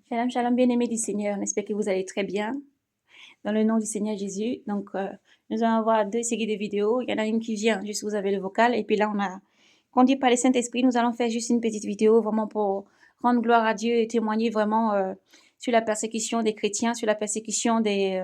Shalom, shalom, bien-aimés du Seigneur. On espère que vous allez très bien. Dans le nom du Seigneur Jésus. Donc, nous allons avoir deux séries de vidéos. Il y en a une qui vient, juste vous avez le vocal. Et puis là, on a conduit par le Saint-Esprit. Nous allons faire juste une petite vidéo vraiment pour rendre gloire à Dieu et témoigner vraiment sur la persécution des chrétiens, sur la persécution des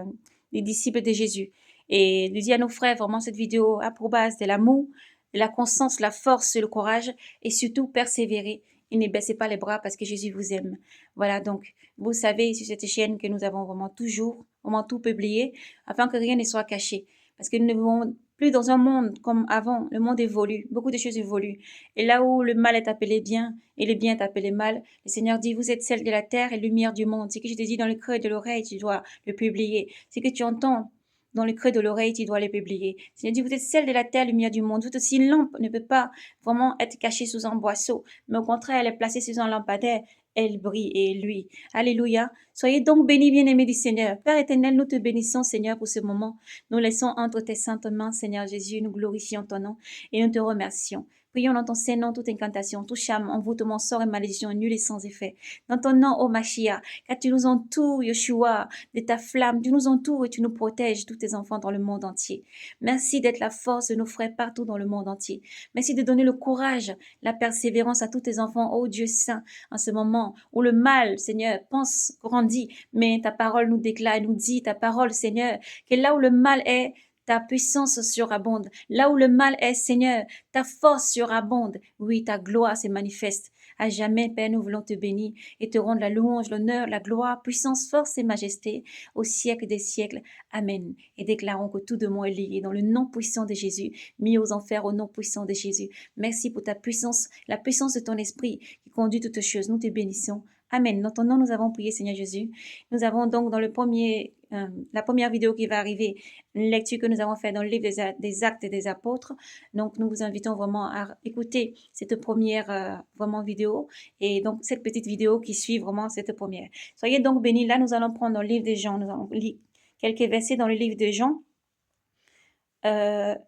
disciples de Jésus. Et nous dire à nos frères, vraiment, cette vidéo a pour base de l'amour, de la constance, la force, le courage et surtout persévérer. Et ne baissez pas les bras parce que Jésus vous aime. Voilà, donc, vous savez sur cette chaîne que nous avons vraiment toujours, vraiment tout publié, afin que rien ne soit caché. Parce que nous ne vivons plus dans un monde comme avant. Le monde évolue, beaucoup de choses évoluent. Et là où le mal est appelé bien et le bien est appelé mal, le Seigneur dit, vous êtes celle de la terre et lumière du monde. Ce que je te dis dans le creux de l'oreille, tu dois le publier. Ce que tu entends dans le creux de l'oreille, tu dois le publier. Le Seigneur dit, vous êtes celle de la terre, lumière du monde. Toute aussi lampe ne peut pas vraiment être cachée sous un boisseau, mais au contraire, elle est placée sous un lampadaire. Elle brille et lui. Alléluia. Soyez donc bénis, bien-aimés du Seigneur. Père éternel, nous te bénissons, Seigneur, pour ce moment. Nous laissons entre tes saintes mains, Seigneur Jésus. Nous glorifions ton nom et nous te remercions. Prions dans ton Saint-Nom toute incantation, tout charme, envoûtement, sort et malédiction, nul et sans effet. Dans ton nom, ô Machia, car tu nous entoures, Yeshua, de ta flamme, tu nous entoures et tu nous protèges, tous tes enfants dans le monde entier. Merci d'être la force de nos frères partout dans le monde entier. Merci de donner le courage, la persévérance à tous tes enfants, ô Dieu saint, en ce moment où le mal, Seigneur, pense, grandit, mais ta parole nous déclare, nous dit, ta parole, Seigneur, que là où le mal est, ta puissance surabonde. Là où le mal est, Seigneur, ta force surabonde. Oui, ta gloire se manifeste. À jamais, Père, nous voulons te bénir et te rendre la louange, l'honneur, la gloire, puissance, force et majesté au siècle des siècles. Amen. Et déclarons que tout de moi est lié dans le nom puissant de Jésus, mis aux enfers au nom puissant de Jésus. Merci pour ta puissance, la puissance de ton esprit qui conduit toutes choses. Nous te bénissons. Amen. Dans ton nom, nous avons prié, Seigneur Jésus. Nous avons donc dans la première vidéo qui va arriver, une lecture que nous avons faite dans le livre des Actes des Apôtres. Donc, nous vous invitons vraiment à écouter cette première vraiment vidéo et donc cette petite vidéo qui suit vraiment cette première. Soyez donc bénis. Là, nous allons prendre dans le livre de Jean. Nous allons lire quelques versets dans le livre de Jean.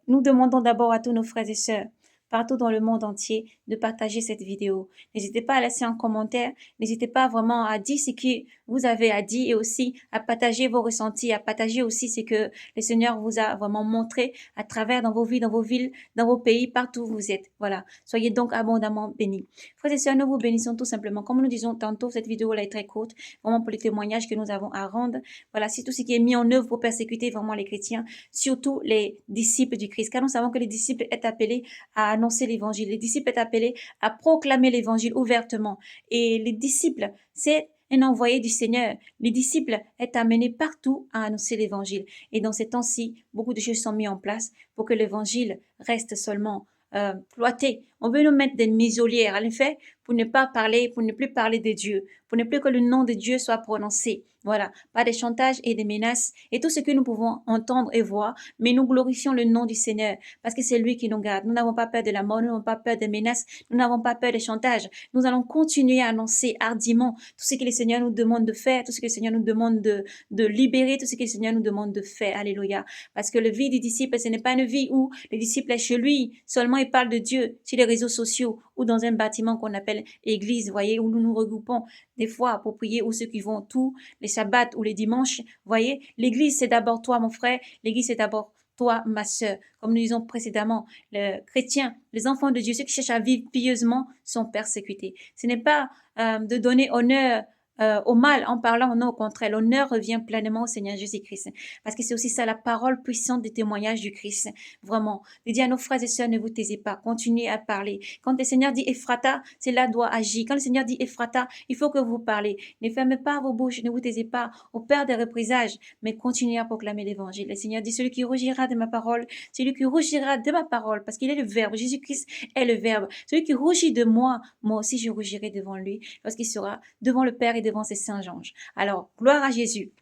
Nous demandons d'abord à tous nos frères et sœurs partout dans le monde entier de partager cette vidéo. N'hésitez pas à laisser un commentaire, n'hésitez pas vraiment à dire ce que vous avez à dire et aussi à partager vos ressentis, à partager aussi ce que le Seigneur vous a vraiment montré à travers dans vos vies, dans vos villes, dans vos pays, partout où vous êtes. Voilà. Soyez donc abondamment bénis. Frères et sœurs, nous vous bénissons tout simplement. Comme nous disons tantôt, cette vidéo là est très courte, vraiment pour les témoignages que nous avons à rendre. Voilà, c'est tout ce qui est mis en œuvre pour persécuter vraiment les chrétiens, surtout les disciples du Christ. Car nous savons que les disciples est appelés à annoncer l'évangile. Les disciples est appelés à proclamer l'évangile ouvertement. Et les disciples, c'est un envoyé du Seigneur. Les disciples est amené partout à annoncer l'évangile. Et dans ces temps-ci, beaucoup de choses sont mises en place pour que l'évangile reste seulement ploité. On veut nous mettre des muselières, en effet, pour ne pas parler, pour ne plus parler de Dieu, pour ne plus que le nom de Dieu soit prononcé. Voilà, pas des chantages et des menaces et tout ce que nous pouvons entendre et voir, mais nous glorifions le nom du Seigneur parce que c'est lui qui nous garde. Nous n'avons pas peur de la mort, nous n'avons pas peur des menaces, nous n'avons pas peur des chantages. Nous allons continuer à annoncer hardiment tout ce que le Seigneur nous demande de faire, tout ce que le Seigneur nous demande de libérer, tout ce que le Seigneur nous demande de faire. Alléluia. Parce que le vie du disciple, ce n'est pas une vie où le disciple est chez lui, seulement il parle de Dieu sur les réseaux sociaux ou dans un bâtiment qu'on appelle église, voyez, où nous nous regroupons des fois pour prier, ou ceux qui vont tous les sabbats ou les dimanches, voyez, l'église c'est d'abord toi mon frère, l'église c'est d'abord toi ma sœur. Comme nous disons précédemment, les chrétiens, les enfants de Dieu, ceux qui cherchent à vivre pieusement sont persécutés. Ce n'est pas de donner honneur au mal en parlant, non, au contraire, l'honneur revient pleinement au Seigneur Jésus-Christ. Parce que c'est aussi ça la parole puissante des témoignages du Christ. Vraiment. De dire à nos frères et sœurs, ne vous taisez pas, continuez à parler. Quand le Seigneur dit Ephrata, c'est là doit agir. Quand le Seigneur dit Ephrata, il faut que vous parlez. Ne fermez pas vos bouches, ne vous taisez pas au père des représailles, mais continuez à proclamer l'évangile. Le Seigneur dit, celui qui rougira de ma parole, celui qui rougira de ma parole, parce qu'il est le Verbe, Jésus-Christ est le Verbe. Celui qui rougit de moi, moi aussi je rougirai devant lui, lorsqu'il sera devant le Père et devant ses saints anges. Alors, gloire à Jésus.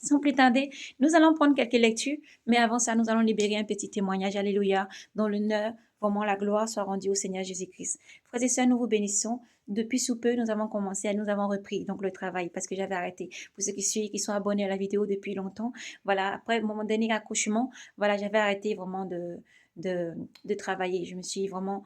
Sans plus tarder, nous allons prendre quelques lectures, mais avant ça, nous allons libérer un petit témoignage, alléluia, dont l'honneur, vraiment la gloire soit rendue au Seigneur Jésus-Christ. Frères et sœurs, nous vous bénissons. Depuis sous peu, nous avons commencé, nous avons repris donc le travail parce que j'avais arrêté. Pour ceux qui suivent, qui sont abonnés à la vidéo depuis longtemps, voilà, après mon dernier accouchement, voilà, j'avais arrêté vraiment de travailler. Je me suis vraiment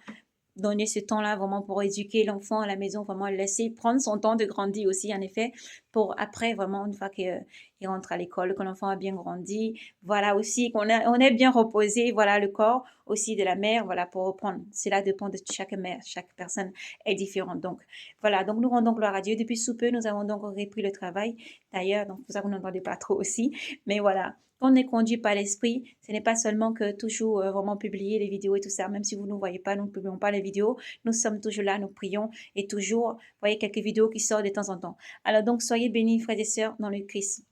donner ce temps-là vraiment pour éduquer l'enfant à la maison, vraiment le laisser prendre son temps de grandir aussi, en effet, pour après, vraiment, une fois qu'il rentre à l'école, que l'enfant a bien grandi, voilà aussi, on est bien reposé, voilà, le corps aussi de la mère, voilà, pour reprendre. Cela dépend de chaque mère, chaque personne est différente. Donc, voilà, donc nous rendons gloire à Dieu. Depuis sous peu, nous avons donc repris le travail. D'ailleurs, donc, pour ça, vous n'entendez pas trop aussi. Mais voilà, quand on est conduit par l'esprit, ce n'est pas seulement que toujours vraiment publier les vidéos et tout ça, même si vous ne nous voyez pas, nous ne publions pas les vidéos, nous sommes toujours là, nous prions et toujours, vous voyez, quelques vidéos qui sortent de temps en temps. Alors donc, soyez bénis, frères et sœurs, dans le Christ.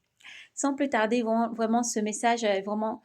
Sans plus tarder, vraiment, ce message est vraiment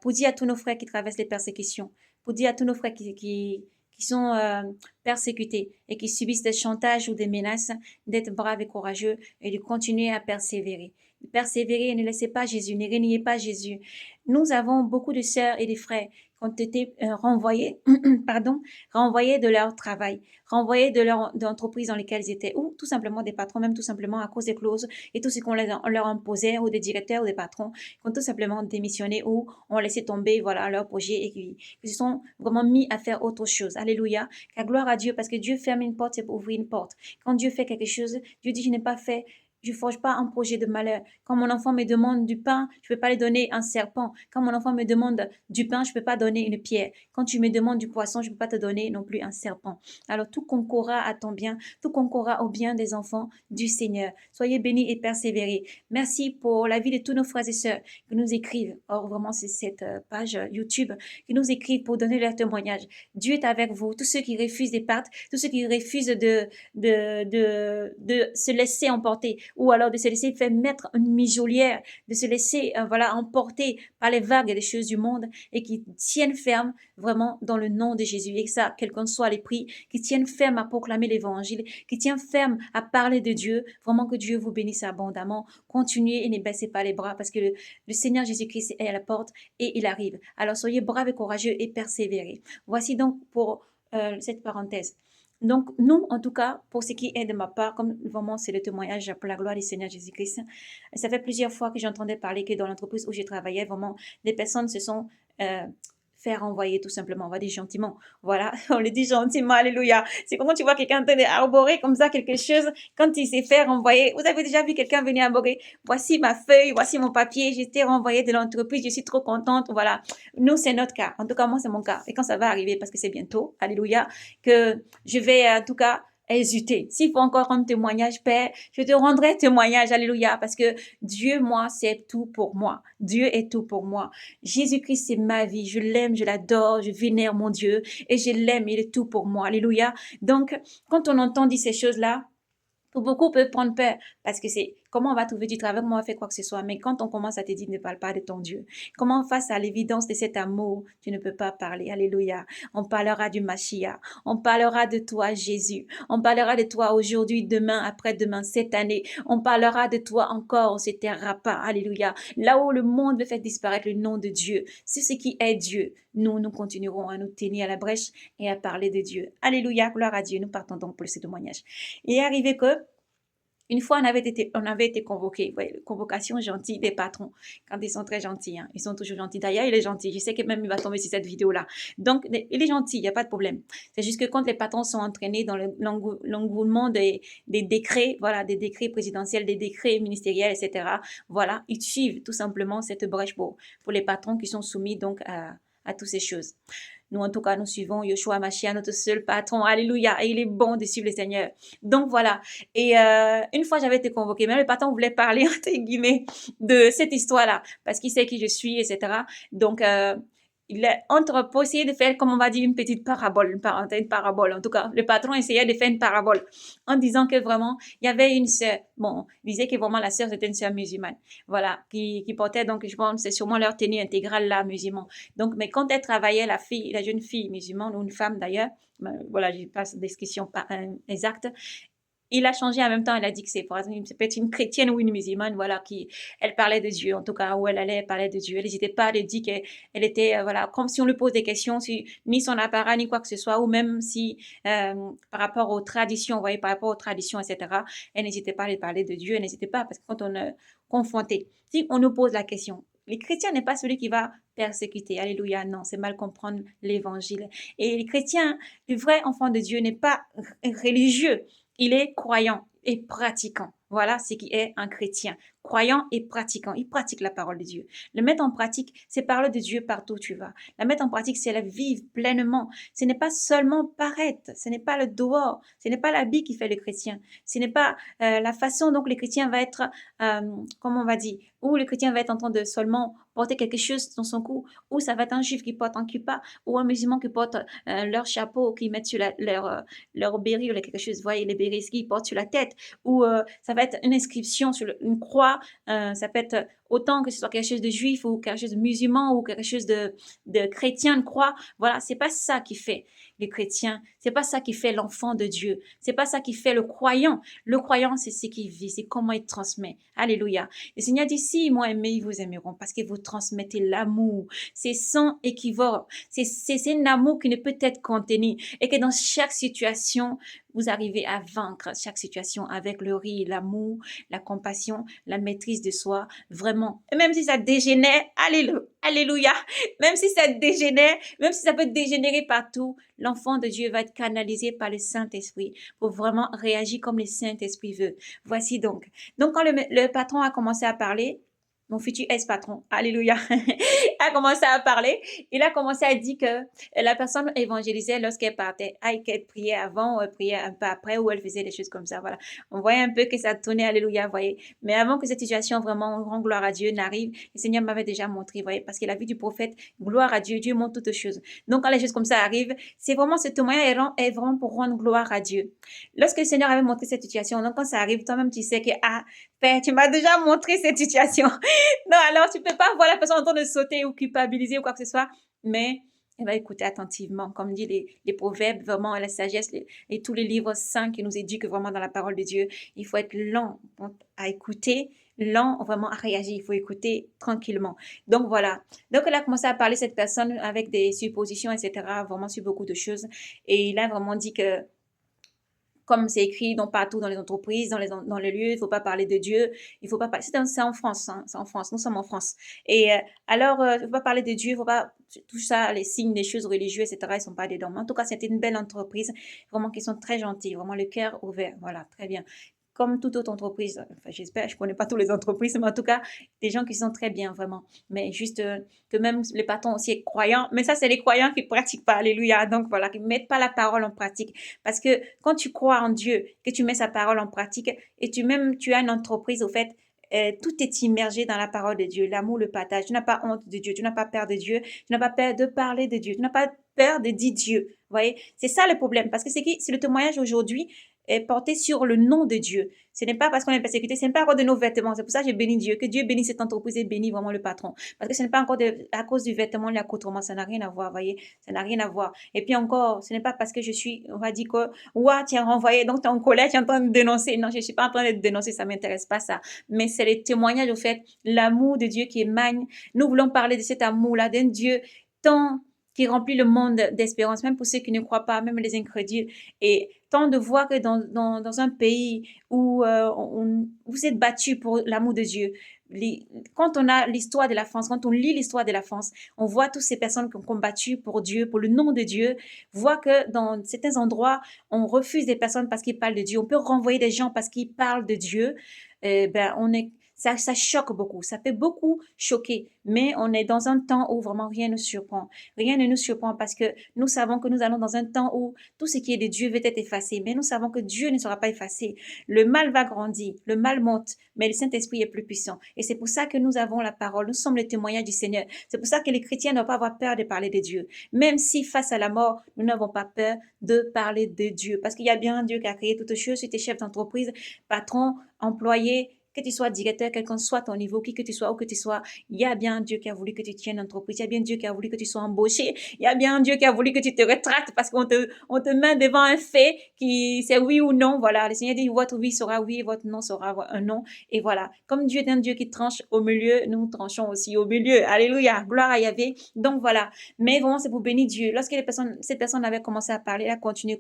pour dire à tous nos frères qui traversent les persécutions, pour dire à tous nos frères qui sont persécutés et qui subissent des chantages ou des menaces, d'être braves et courageux et de continuer à persévérer. Persévérer et ne laissez pas Jésus, ne reniez pas Jésus. Nous avons beaucoup de sœurs et de frères qui ont été renvoyés, pardon, renvoyés de leur travail, renvoyés de l'entreprise dans lesquelles ils étaient, ou tout simplement des patrons, même tout simplement à cause des clauses et tout ce qu'on leur imposait, ou des directeurs ou des patrons qui ont tout simplement démissionné ou ont laissé tomber voilà, leur projet et qui se sont vraiment mis à faire autre chose. Alléluia. Car gloire à Dieu, parce que Dieu ferme une porte, c'est pour ouvrir une porte. Quand Dieu fait quelque chose, Dieu dit, je n'ai pas fait je ne forge pas un projet de malheur. Quand mon enfant me demande du pain, je ne peux pas lui donner un serpent. Quand mon enfant me demande du pain, je ne peux pas donner une pierre. Quand tu me demandes du poisson, je ne peux pas te donner non plus un serpent. Alors tout concourra à ton bien, tout concourra au bien des enfants du Seigneur. Soyez bénis et persévérez. Merci pour la vie de tous nos frères et sœurs qui nous écrivent. Or, vraiment, c'est cette page YouTube qui nous écrivent pour donner leur témoignage. Dieu est avec vous. Tous ceux qui refusent des parts, tous ceux qui refusent de se laisser emporter ou alors de se laisser faire mettre une misolière, de se laisser voilà, emporter par les vagues des choses du monde et qui tiennent ferme vraiment dans le nom de Jésus. Et que ça, quel qu'en soit les prix, qui tiennent ferme à proclamer l'évangile, qui tiennent ferme à parler de Dieu. Vraiment que Dieu vous bénisse abondamment. Continuez et ne baissez pas les bras parce que le Seigneur Jésus-Christ est à la porte et il arrive. Alors soyez braves et courageux et persévérez. Voici donc pour cette parenthèse. Donc, nous, en tout cas, pour ce qui est de ma part, comme vraiment c'est le témoignage pour la gloire du Seigneur Jésus-Christ, ça fait plusieurs fois que j'entendais parler que dans l'entreprise où je travaillais, vraiment, des personnes se sont faire renvoyer tout simplement, on va dire gentiment. Voilà, on le dit gentiment, alléluia. C'est comment tu vois quelqu'un en train d'arborer comme ça quelque chose quand il s'est fait renvoyer. Vous avez déjà vu quelqu'un venir arborer, voici ma feuille, voici mon papier, j'ai été renvoyé de l'entreprise, je suis trop contente. Voilà, nous c'est notre cas. En tout cas, moi c'est mon cas. Et quand ça va arriver, parce que c'est bientôt, alléluia, que je vais en tout cas hésiter. S'il faut encore rendre témoignage, Père, je te rendrai témoignage, alléluia, parce que Dieu, moi, c'est tout pour moi. Dieu est tout pour moi. Jésus-Christ, c'est ma vie. Je l'aime, je l'adore, je vénère mon Dieu et je l'aime, il est tout pour moi. Alléluia. Donc, quand on entend dire ces choses-là, pour beaucoup peuvent prendre peur parce que c'est comment on va trouver du travail, comment on va faire quoi que ce soit. Mais quand on commence à te dire ne parle pas de ton Dieu, comment face à l'évidence de cet amour, tu ne peux pas parler. Alléluia. On parlera du Machia. On parlera de toi, Jésus. On parlera de toi aujourd'hui, demain, après-demain, cette année. On parlera de toi encore, on ne se taira pas. Alléluia. Là où le monde veut faire disparaître le nom de Dieu, c'est ce qui est Dieu. Nous continuerons à nous tenir à la brèche et à parler de Dieu. Alléluia. Gloire à Dieu. Nous partons donc pour ce témoignage. Il est arrivé que une fois, on avait été convoqués. Ouais, convocation gentille des patrons. Quand ils sont très gentils, hein. Ils sont toujours gentils. D'ailleurs, il est gentil. Je sais que même il va tomber sur cette vidéo-là. Donc, il est gentil. Il n'y a pas de problème. C'est juste que quand les patrons sont entraînés dans l'engouement des décrets, voilà, des décrets présidentiels, des décrets ministériels, etc., voilà, ils suivent tout simplement cette brèche pour les patrons qui sont soumis donc à toutes ces choses. Nous, en tout cas, nous suivons Yoshua Mashiach, notre seul patron. Alléluia. Et il est bon de suivre le Seigneur. Donc, voilà. Et une fois, j'avais été convoquée. Même le patron voulait parler, entre guillemets, de cette histoire-là. Parce qu'il sait qui je suis, etc. Donc, il a pour essayer de faire, comme on va dire, une petite parabole, une parabole. En tout cas, le patron essayait de faire une parabole en disant que vraiment, il y avait une sœur. Bon, il disait que vraiment la sœur, c'était une sœur musulmane. Voilà, qui portait, donc, je pense, c'est sûrement leur tenue intégrale là, musulman. Donc, mais quand elle travaillait, la jeune fille musulmane, ou une femme d'ailleurs, voilà, je passe description exacte, il a changé en même temps, il a dit que c'est peut-être une chrétienne ou une musulmane, voilà, elle parlait de Dieu, en tout cas, où elle allait parler de Dieu. Elle n'hésitait pas à lui dire qu'elle était, voilà, comme si on lui pose des questions, ni son appareil, ni quoi que ce soit, ou même si, par rapport aux traditions, vous voyez, par rapport aux traditions, etc., elle n'hésitait pas à lui parler de Dieu, elle n'hésitait pas, parce que quand on est confronté, si on nous pose la question, Les chrétiens n'est pas celui qui va persécuter. Alléluia, non, c'est mal comprendre l'évangile. Et les chrétiens, le vrai enfant de Dieu n'est pas religieux, il est croyant et pratiquant. Voilà ce qui est un chrétien, croyant et pratiquant. Il pratique la parole de Dieu. Le mettre en pratique, c'est parler de Dieu partout où tu vas. La mettre en pratique, c'est la vivre pleinement. Ce n'est pas seulement paraître, ce n'est pas le dehors, ce n'est pas l'habit qui fait le chrétien, ce n'est pas la façon dont le chrétien va être, comment on va dire, où le chrétien va être en train de seulement porter quelque chose dans son cou, ou ça va être un juif qui porte un kippa, ou un musulman qui porte leur chapeau, qui mettent sur leur béri ou quelque chose, vous voyez, les béris qu'ils portent sur la tête, ou ça va être une inscription sur une croix, ça peut être autant que ce soit quelque chose de juif ou quelque chose de musulman ou quelque chose de chrétien, de croix. Voilà, c'est pas ça qui fait les chrétiens, c'est pas ça qui fait l'enfant de Dieu, c'est pas ça qui fait le croyant. Le croyant, c'est ce qu'il vit, c'est comment il transmet. Alléluia. Le Seigneur dit, si moi aimé, ils vous aimeront parce que vous transmettez l'amour. C'est sans équivoque. C'est un amour qui ne peut être contenu et que dans chaque situation, vous arrivez à vaincre chaque situation avec le rire, l'amour, la compassion, la maîtrise de soi, vraiment. Et même si ça dégénère, alléluia, même si ça dégénère, même si ça peut dégénérer partout, l'enfant de Dieu va être canalisé par le Saint-Esprit pour vraiment réagir comme le Saint-Esprit veut. Voici donc. Donc, quand le patron a commencé à parler, mon futur ex-patron, alléluia, a commencé à parler. Il a commencé à dire que la personne évangélisait lorsqu'elle partait. Qu'elle priait avant, ou elle priait un peu après, ou elle faisait des choses comme ça, voilà. On voyait un peu que ça tournait, alléluia, vous voyez. Mais avant que cette situation vraiment, rend gloire à Dieu, n'arrive, le Seigneur m'avait déjà montré, vous voyez, parce qu'il a vu du prophète, gloire à Dieu, Dieu montre toutes choses. Donc, quand les choses comme ça arrivent, c'est vraiment ce témoignage est vraiment pour rendre gloire à Dieu. Lorsque le Seigneur avait montré cette situation, donc quand ça arrive, toi-même, tu sais que, Père, tu m'as déjà montré cette situation. Non, alors tu peux pas voir la personne en train de sauter ou culpabiliser ou quoi que ce soit, mais elle va écouter attentivement, comme dit les proverbes, vraiment la sagesse et tous les livres saints qui nous éduquent vraiment dans la parole de Dieu. Il faut être lent à écouter, lent vraiment à réagir. Il faut écouter tranquillement. Donc voilà. Donc elle a commencé à parler cette personne avec des suppositions, etc., vraiment sur beaucoup de choses. Et il a vraiment dit que comme c'est écrit partout dans les entreprises, dans les lieux, il ne faut pas parler de Dieu, il faut pas parler, c'est en France, hein, c'est en France, nous sommes en France. Et alors, il ne faut pas parler de Dieu, il ne faut pas, tout ça, les signes des choses religieuses, etc., ils ne sont pas dedans. Mais en tout cas, c'était une belle entreprise, vraiment, qui sont très gentils, vraiment le cœur ouvert, voilà, très bien. Comme toute autre entreprise, enfin j'espère, je ne connais pas toutes les entreprises, mais en tout cas, des gens qui sont très bien, vraiment. Mais juste que même les patrons aussi est croyants, mais ça, c'est les croyants qui ne pratiquent pas, alléluia. Donc voilà, qui ne mettent pas la parole en pratique. Parce que quand tu crois en Dieu, que tu mets sa parole en pratique, et tu as une entreprise, au fait, tout est immergé dans la parole de Dieu, l'amour, le partage. Tu n'as pas honte de Dieu, tu n'as pas peur de Dieu, tu n'as pas peur de parler de Dieu, tu n'as pas peur de dire Dieu. Vous voyez, c'est ça le problème, parce que c'est le témoignage aujourd'hui est porté sur le nom de Dieu. Ce n'est pas parce qu'on est persécuté, ce n'est pas encore de nos vêtements. C'est pour ça que je bénis Dieu, que Dieu bénisse cette entreprise et bénisse vraiment le patron. Parce que ce n'est pas encore à cause du vêtement, de l'accoutrement, ça n'a rien à voir, voyez, ça n'a rien à voir. Et puis encore, ce n'est pas parce que on va dire que, ouah, tu as renvoyé, donc tu es en colère, tu es en train de dénoncer. Non, je ne suis pas en train de dénoncer, ça ne m'intéresse pas ça. Mais c'est le témoignage, au fait, l'amour de Dieu qui émane. Nous voulons parler de cet amour-là, d'un Dieu tant qui remplit le monde d'espérance, même pour ceux qui ne croient pas, même les incrédules. Et tant de voir que dans un pays où vous êtes battus pour l'amour de Dieu, quand on a l'histoire de la France, quand on lit l'histoire de la France, on voit toutes ces personnes qui ont combattu pour Dieu, pour le nom de Dieu, voit que dans certains endroits, on refuse des personnes parce qu'ils parlent de Dieu. On peut renvoyer des gens parce qu'ils parlent de Dieu. Ça choque beaucoup, ça fait beaucoup choquer, mais on est dans un temps où vraiment rien ne nous surprend. Rien ne nous surprend parce que nous savons que nous allons dans un temps où tout ce qui est de Dieu va être effacé, mais nous savons que Dieu ne sera pas effacé. Le mal va grandir, le mal monte, mais le Saint-Esprit est plus puissant. Et c'est pour ça que nous avons la parole, nous sommes les témoignages du Seigneur. C'est pour ça que les chrétiens ne doivent pas avoir peur de parler de Dieu. Même si face à la mort, nous n'avons pas peur de parler de Dieu. Parce qu'il y a bien un Dieu qui a créé toutes choses, si tu es chef d'entreprise, patron, employé, que tu sois directeur, quel que soit ton niveau, qui que tu sois, où que tu sois, il y a bien un Dieu qui a voulu que tu tiennes l'entreprise, il y a bien un Dieu qui a voulu que tu sois embauché, il y a bien un Dieu qui a voulu que tu te retraites parce qu'on te met devant un fait qui c'est oui ou non, voilà. Le Seigneur dit votre oui sera oui, votre non sera un non, et voilà. Comme Dieu est un Dieu qui tranche au milieu, nous tranchons aussi au milieu. Alléluia, gloire à Yahvé. Donc voilà. Mais vraiment, c'est pour bénir Dieu. Lorsque cette personne avait commencé à parler, elle a continué.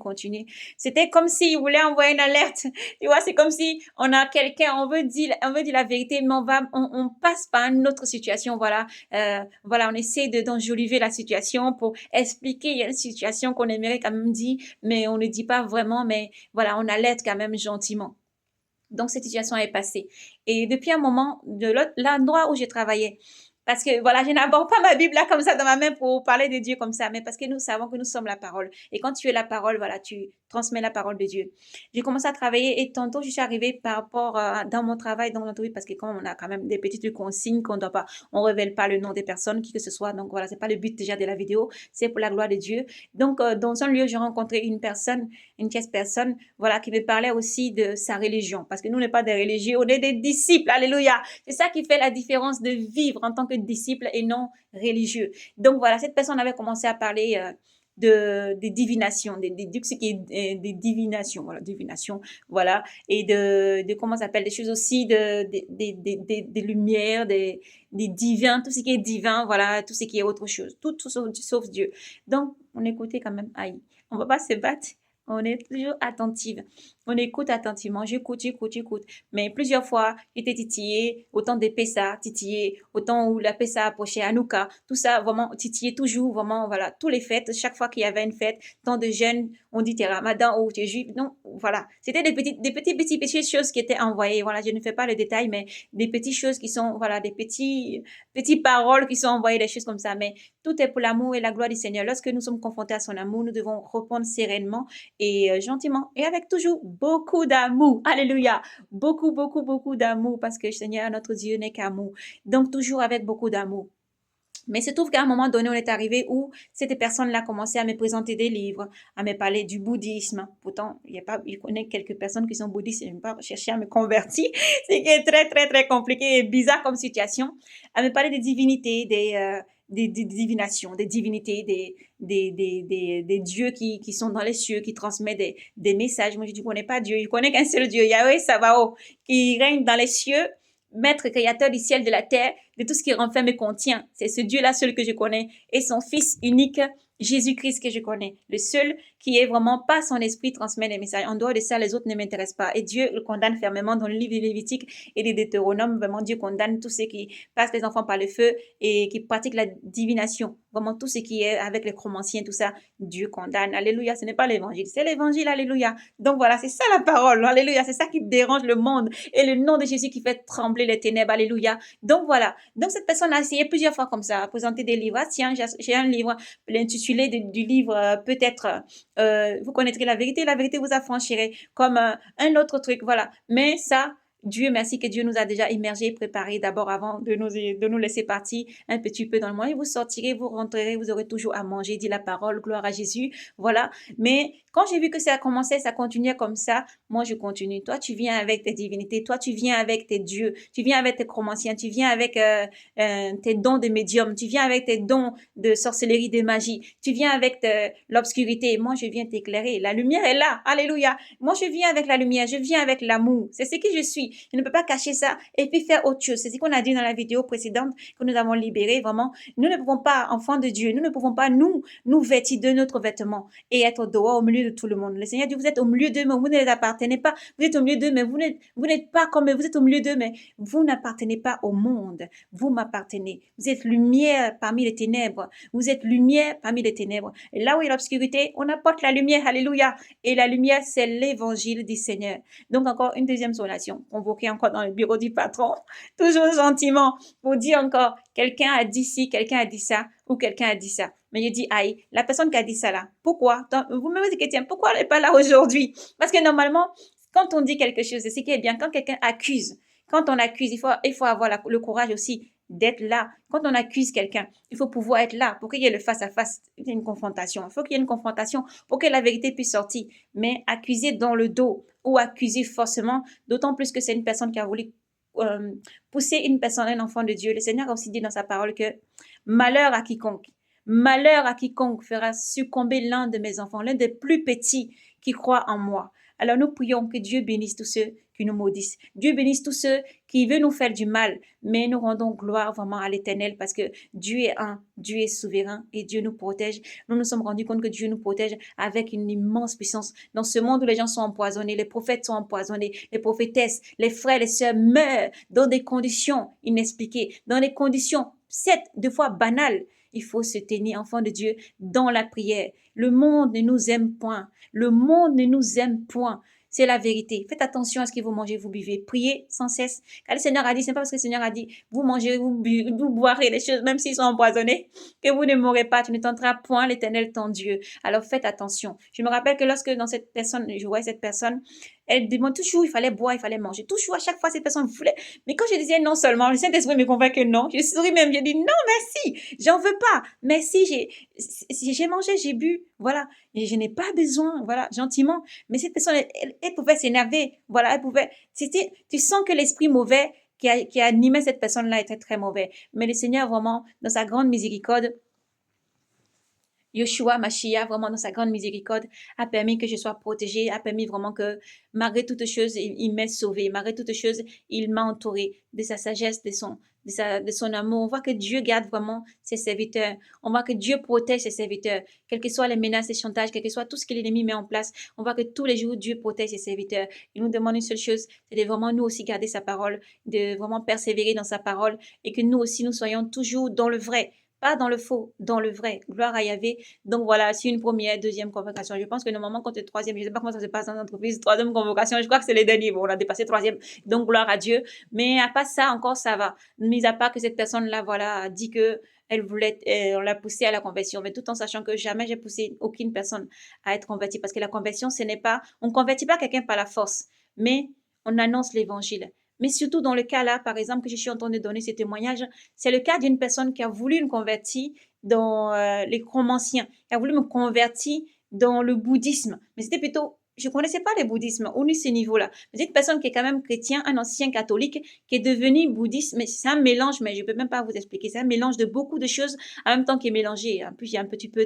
C'était comme s'il voulait envoyer une alerte. Tu vois, c'est comme si on a quelqu'un, on veut dire on veut dire la vérité, mais on passe par une autre situation, voilà. Voilà, on essaie d'enjoliver la situation pour expliquer, il y a une situation qu'on aimerait quand même dire, mais on ne dit pas vraiment, mais voilà, on alerte quand même gentiment. Donc, cette situation est passée. Et depuis un moment, de l'endroit où je travaillais, parce que voilà, je n'aborde pas ma Bible là comme ça dans ma main pour parler de Dieu comme ça, mais parce que nous savons que nous sommes la parole. Et quand tu es la parole, voilà, tu transmets la parole de Dieu. J'ai commencé à travailler et tantôt je suis arrivée par rapport dans mon travail, dans l'entreprise, parce que quand on a quand même des petites consignes qu'on ne doit pas, on ne révèle pas le nom des personnes, qui que ce soit. Donc voilà, c'est pas le but déjà de la vidéo, c'est pour la gloire de Dieu. Donc dans un lieu, j'ai rencontré une personne, une tierce personne, voilà, qui me parlait aussi de sa religion, parce que nous, on n'est pas des religieux, on est des disciples, alléluia. C'est ça qui fait la différence de vivre en tant que disciple et non religieux. Donc voilà, cette personne avait commencé à parler des divinations, ce qui est des divinations, voilà, divination, voilà, et de comment ça s'appelle, des choses aussi, des lumières, des divins, tout ce qui est divin, voilà, tout ce qui est autre chose, tout sauf Dieu. Donc, on écoutait quand même, aïe, on va pas se battre. On est toujours attentive. On écoute attentivement. J'écoute. Mais plusieurs fois, j'étais titillée, autant des Pessa, titillée, autant où la Pessa approchait Hanouka. Tout ça, vraiment, titillé toujours, vraiment, voilà, tous les fêtes. Chaque fois qu'il y avait une fête, tant de jeunes, on dit t'es Ramadan ou t'es juif. Non, voilà. C'était petites choses qui étaient envoyées. Voilà, je ne fais pas le détail, mais des petites choses qui sont, voilà, des petites paroles qui sont envoyées, des choses comme ça. Mais tout est pour l'amour et la gloire du Seigneur. Lorsque nous sommes confrontés à son amour, nous devons répondre sereinement et gentiment et avec toujours beaucoup d'amour. Alléluia. Beaucoup d'amour parce que le Seigneur, notre Dieu, n'est qu'amour. Donc, toujours avec beaucoup d'amour. Mais il se trouve qu'à un moment donné, on est arrivé où cette personne-là commençait à me présenter des livres, à me parler du bouddhisme. Pourtant, il connaît quelques personnes qui sont bouddhistes et je ne vais pas chercher à me convertir. C'est qui est très compliqué et bizarre comme situation. À me parler des divinités, des divinations, des divinités, des dieux qui sont dans les cieux, qui transmettent des messages. Moi, je dis, je ne connais pas Dieu. Je connais qu'un seul Dieu, Yahweh Sabaoth, qui règne dans les cieux, maître créateur du ciel, de la terre, de tout ce qui renferme et contient. C'est ce Dieu-là seul que je connais et son Fils unique, Jésus-Christ, que je connais. Le seul qui est vraiment par son esprit transmet les messages. En dehors de ça, les autres ne m'intéressent pas. Et Dieu le condamne fermement dans le livre de Lévitique et des Deutéronomes. Vraiment, Dieu condamne tous ceux qui passent les enfants par le feu et qui pratiquent la divination. Vraiment, tout ce qui est avec les chromanciens, tout ça, Dieu condamne. Alléluia, ce n'est pas l'évangile, c'est l'évangile, alléluia. Donc voilà, c'est ça la parole, alléluia, c'est ça qui dérange le monde. Et le nom de Jésus qui fait trembler les ténèbres, alléluia. Donc voilà, donc cette personne a essayé plusieurs fois comme ça, à présenter des livres. Ah, tiens, j'ai un livre, l'intitulé du livre, peut-être, vous connaîtrez la vérité vous affranchirez, comme un autre truc, voilà. Mais ça, Dieu merci que Dieu nous a déjà immergés et préparés d'abord avant de nous laisser partir un petit peu dans le monde. Et vous sortirez, vous rentrerez, vous aurez toujours à manger, dit la parole, gloire à Jésus. Voilà. Mais quand j'ai vu que ça commençait, ça continuait comme ça, moi je continue. Toi, tu viens avec tes divinités, toi, tu viens avec tes dieux, tu viens avec tes chromanciens, tu viens avec tes dons de médium, tu viens avec tes dons de sorcellerie, de magie, tu viens avec l'obscurité. Moi, je viens t'éclairer. La lumière est là. Alléluia. Moi, je viens avec la lumière, je viens avec l'amour. C'est ce que je suis. Je ne peux pas cacher ça et puis faire autre chose. C'est ce qu'on a dit dans la vidéo précédente que nous avons libéré. Vraiment, nous ne pouvons pas, enfants de Dieu, nous ne pouvons pas nous vêtir de notre vêtement et être dehors au milieu de tout le monde. Le Seigneur dit, vous êtes au milieu d'eux, mais vous ne les appartenez pas. Vous êtes au milieu d'eux, mais vous n'êtes pas comme eux. Vous êtes au milieu d'eux, mais vous n'appartenez pas au monde. Vous m'appartenez. Vous êtes lumière parmi les ténèbres. Vous êtes lumière parmi les ténèbres. Et là où il y a l'obscurité, on apporte la lumière. Alléluia. Et la lumière, c'est l'évangile du Seigneur. Donc encore une deuxième sonation, convoquée encore dans le bureau du patron, toujours gentiment, pour dire encore, quelqu'un a dit ci, quelqu'un a dit ça, ou quelqu'un a dit ça. Mais je dis, aïe, la personne qui a dit ça là, pourquoi? Vous me dites, tiens, pourquoi elle n'est pas là aujourd'hui? Parce que normalement, quand on dit quelque chose, c'est ce qui est bien, quand quelqu'un accuse, quand on accuse, il faut avoir le courage aussi d'être là. Quand on accuse quelqu'un, il faut pouvoir être là pour qu'il y ait le face-à-face, il y ait une confrontation. Il faut qu'il y ait une confrontation pour que la vérité puisse sortir. Mais accuser dans le dos ou accuser forcément, d'autant plus que c'est une personne qui a voulu pousser une personne, un enfant de Dieu. Le Seigneur a aussi dit dans sa parole que malheur à quiconque fera succomber l'un de mes enfants, l'un des plus petits qui croit en moi. Alors nous prions que Dieu bénisse tous ceux qui nous maudissent. Dieu bénisse tous ceux qui veulent nous faire du mal. Mais nous rendons gloire vraiment à l'Éternel parce que Dieu est un, Dieu est souverain et Dieu nous protège. Nous nous sommes rendus compte que Dieu nous protège avec une immense puissance. Dans ce monde où les gens sont empoisonnés, les prophètes sont empoisonnés, les prophétesses, les frères, les sœurs meurent dans des conditions inexpliquées, dans des conditions, certes, des fois banales. Il faut se tenir, enfant de Dieu, dans la prière. Le monde ne nous aime point. Le monde ne nous aime point. C'est la vérité. Faites attention à ce que vous mangez, vous buvez. Priez sans cesse. Car le Seigneur a dit, c'est pas parce que le Seigneur a dit, vous mangez, vous boirez les choses, même s'ils sont empoisonnés, que vous ne mourrez pas. Tu ne tenteras point l'Éternel ton Dieu. Alors faites attention. Je me rappelle que lorsque dans cette personne, je voyais cette personne, elle demande toujours, il fallait boire, il fallait manger. Toujours, à chaque fois, cette personne voulait. Mais quand je disais non seulement, le Saint-Esprit me convainc que non. Je souris même, je dis non, merci, j'en veux pas. Merci, j'ai mangé, j'ai bu, voilà. Et je n'ai pas besoin, voilà, gentiment. Mais cette personne, elle pouvait s'énerver, voilà, elle pouvait. Tu sens que l'esprit mauvais qui animait cette personne-là était très mauvais. Mais le Seigneur, vraiment, dans sa grande miséricorde, Yeshua Mashiach, vraiment dans sa grande miséricorde, a permis que je sois protégée, a permis vraiment que, malgré toutes choses, il m'ait sauvée. Malgré toutes choses, il m'a entourée de sa sagesse, de son amour. On voit que Dieu garde vraiment ses serviteurs. On voit que Dieu protège ses serviteurs. Quelles que soient les menaces, les chantages, quel que soit tout ce que l'ennemi met en place, on voit que tous les jours, Dieu protège ses serviteurs. Il nous demande une seule chose, c'est de vraiment nous aussi garder sa parole, de vraiment persévérer dans sa parole et que nous aussi, nous soyons toujours dans le vrai. Pas dans le faux, dans le vrai. Gloire à Yahvé. Donc voilà, c'est une première, deuxième convocation. Je pense que normalement, quand c'est troisième, je ne sais pas comment ça se passe dans l'entreprise, troisième convocation, je crois que c'est les derniers. Bon, on a dépassé troisième. Donc gloire à Dieu. Mais à part ça, encore ça va. Mis à part que cette personne-là, voilà, a dit que elle voulait, on l'a poussée à la conversion, mais tout en sachant que jamais j'ai poussé aucune personne à être convertie. Parce que la conversion, ce n'est pas, on ne convertit pas quelqu'un par la force, mais on annonce l'évangile. Mais surtout dans le cas là, par exemple, que je suis en train de donner ce témoignage, c'est le cas d'une personne qui a voulu me convertir dans les chromanciens, qui a voulu me convertir dans le bouddhisme. Mais c'était plutôt, je ne connaissais pas le bouddhisme, au ce niveau-là. Mais c'est une personne qui est quand même chrétien, un ancien catholique, qui est devenu bouddhiste, mais c'est un mélange, mais je ne peux même pas vous expliquer, c'est un mélange de beaucoup de choses en même temps qui est mélangé. En plus, il y a un petit peu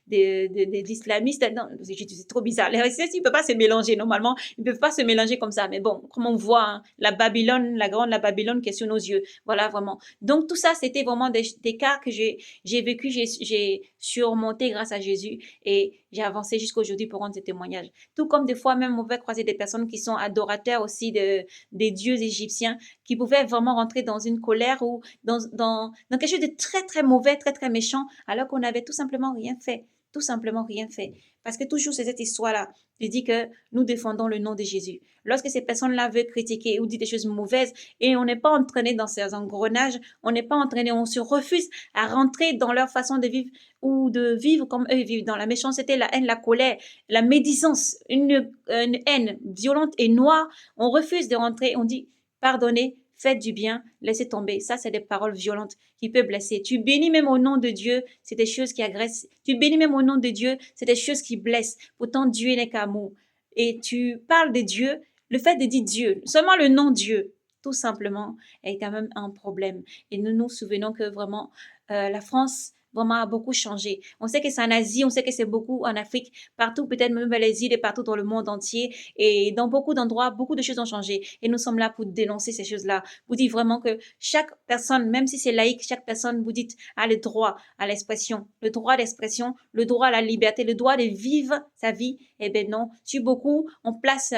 d'islamiste là-dedans. C'est trop bizarre. Les récits, ils ne peuvent pas se mélanger normalement. Ils ne peuvent pas se mélanger comme ça. Mais bon, comme on voit, hein, la Babylone, la Babylone qui est sous nos yeux. Voilà, vraiment. Donc, tout ça, c'était vraiment des cas que j'ai vécu, j'ai surmonté grâce à Jésus et j'ai avancé jusqu'à aujourd'hui pour rendre ce témoignage. Tout comme des fois, même, on va croiser des personnes qui sont adorateurs aussi des dieux égyptiens, qui pouvaient vraiment rentrer dans une colère ou dans quelque chose de très, très mauvais, très, très méchant, alors qu'on n'avait tout simplement rien fait. Tout simplement rien fait. Parce que toujours, c'est cette histoire-là. Je dis que nous défendons le nom de Jésus. Lorsque ces personnes-là veulent critiquer ou dire des choses mauvaises et on n'est pas entraîné dans ces engrenages, on n'est pas entraîné, on se refuse à rentrer dans leur façon de vivre ou de vivre comme eux vivent, dans la méchanceté, la haine, la colère, la médisance, une haine violente et noire. On refuse de rentrer, on dit pardonnez, faites du bien, laissez tomber. Ça, c'est des paroles violentes qui peuvent blesser. Tu bénis même au nom de Dieu, c'est des choses qui agressent. Tu bénis même au nom de Dieu, c'est des choses qui blessent. Pourtant, Dieu n'est qu'amour. Et tu parles de Dieu, le fait de dire Dieu, seulement le nom Dieu, tout simplement, est quand même un problème. Et nous nous souvenons que vraiment, la France vraiment a beaucoup changé. On sait que c'est en Asie, on sait que c'est beaucoup en Afrique, partout, peut-être même vers les îles et partout dans le monde entier. Et dans beaucoup d'endroits, beaucoup de choses ont changé. Et nous sommes là pour dénoncer ces choses-là. Vous dites vraiment que chaque personne, même si c'est laïque, chaque personne, vous dites, a le droit à l'expression, le droit d'expression, le droit à la liberté, le droit de vivre sa vie. Eh bien non, sur beaucoup, on place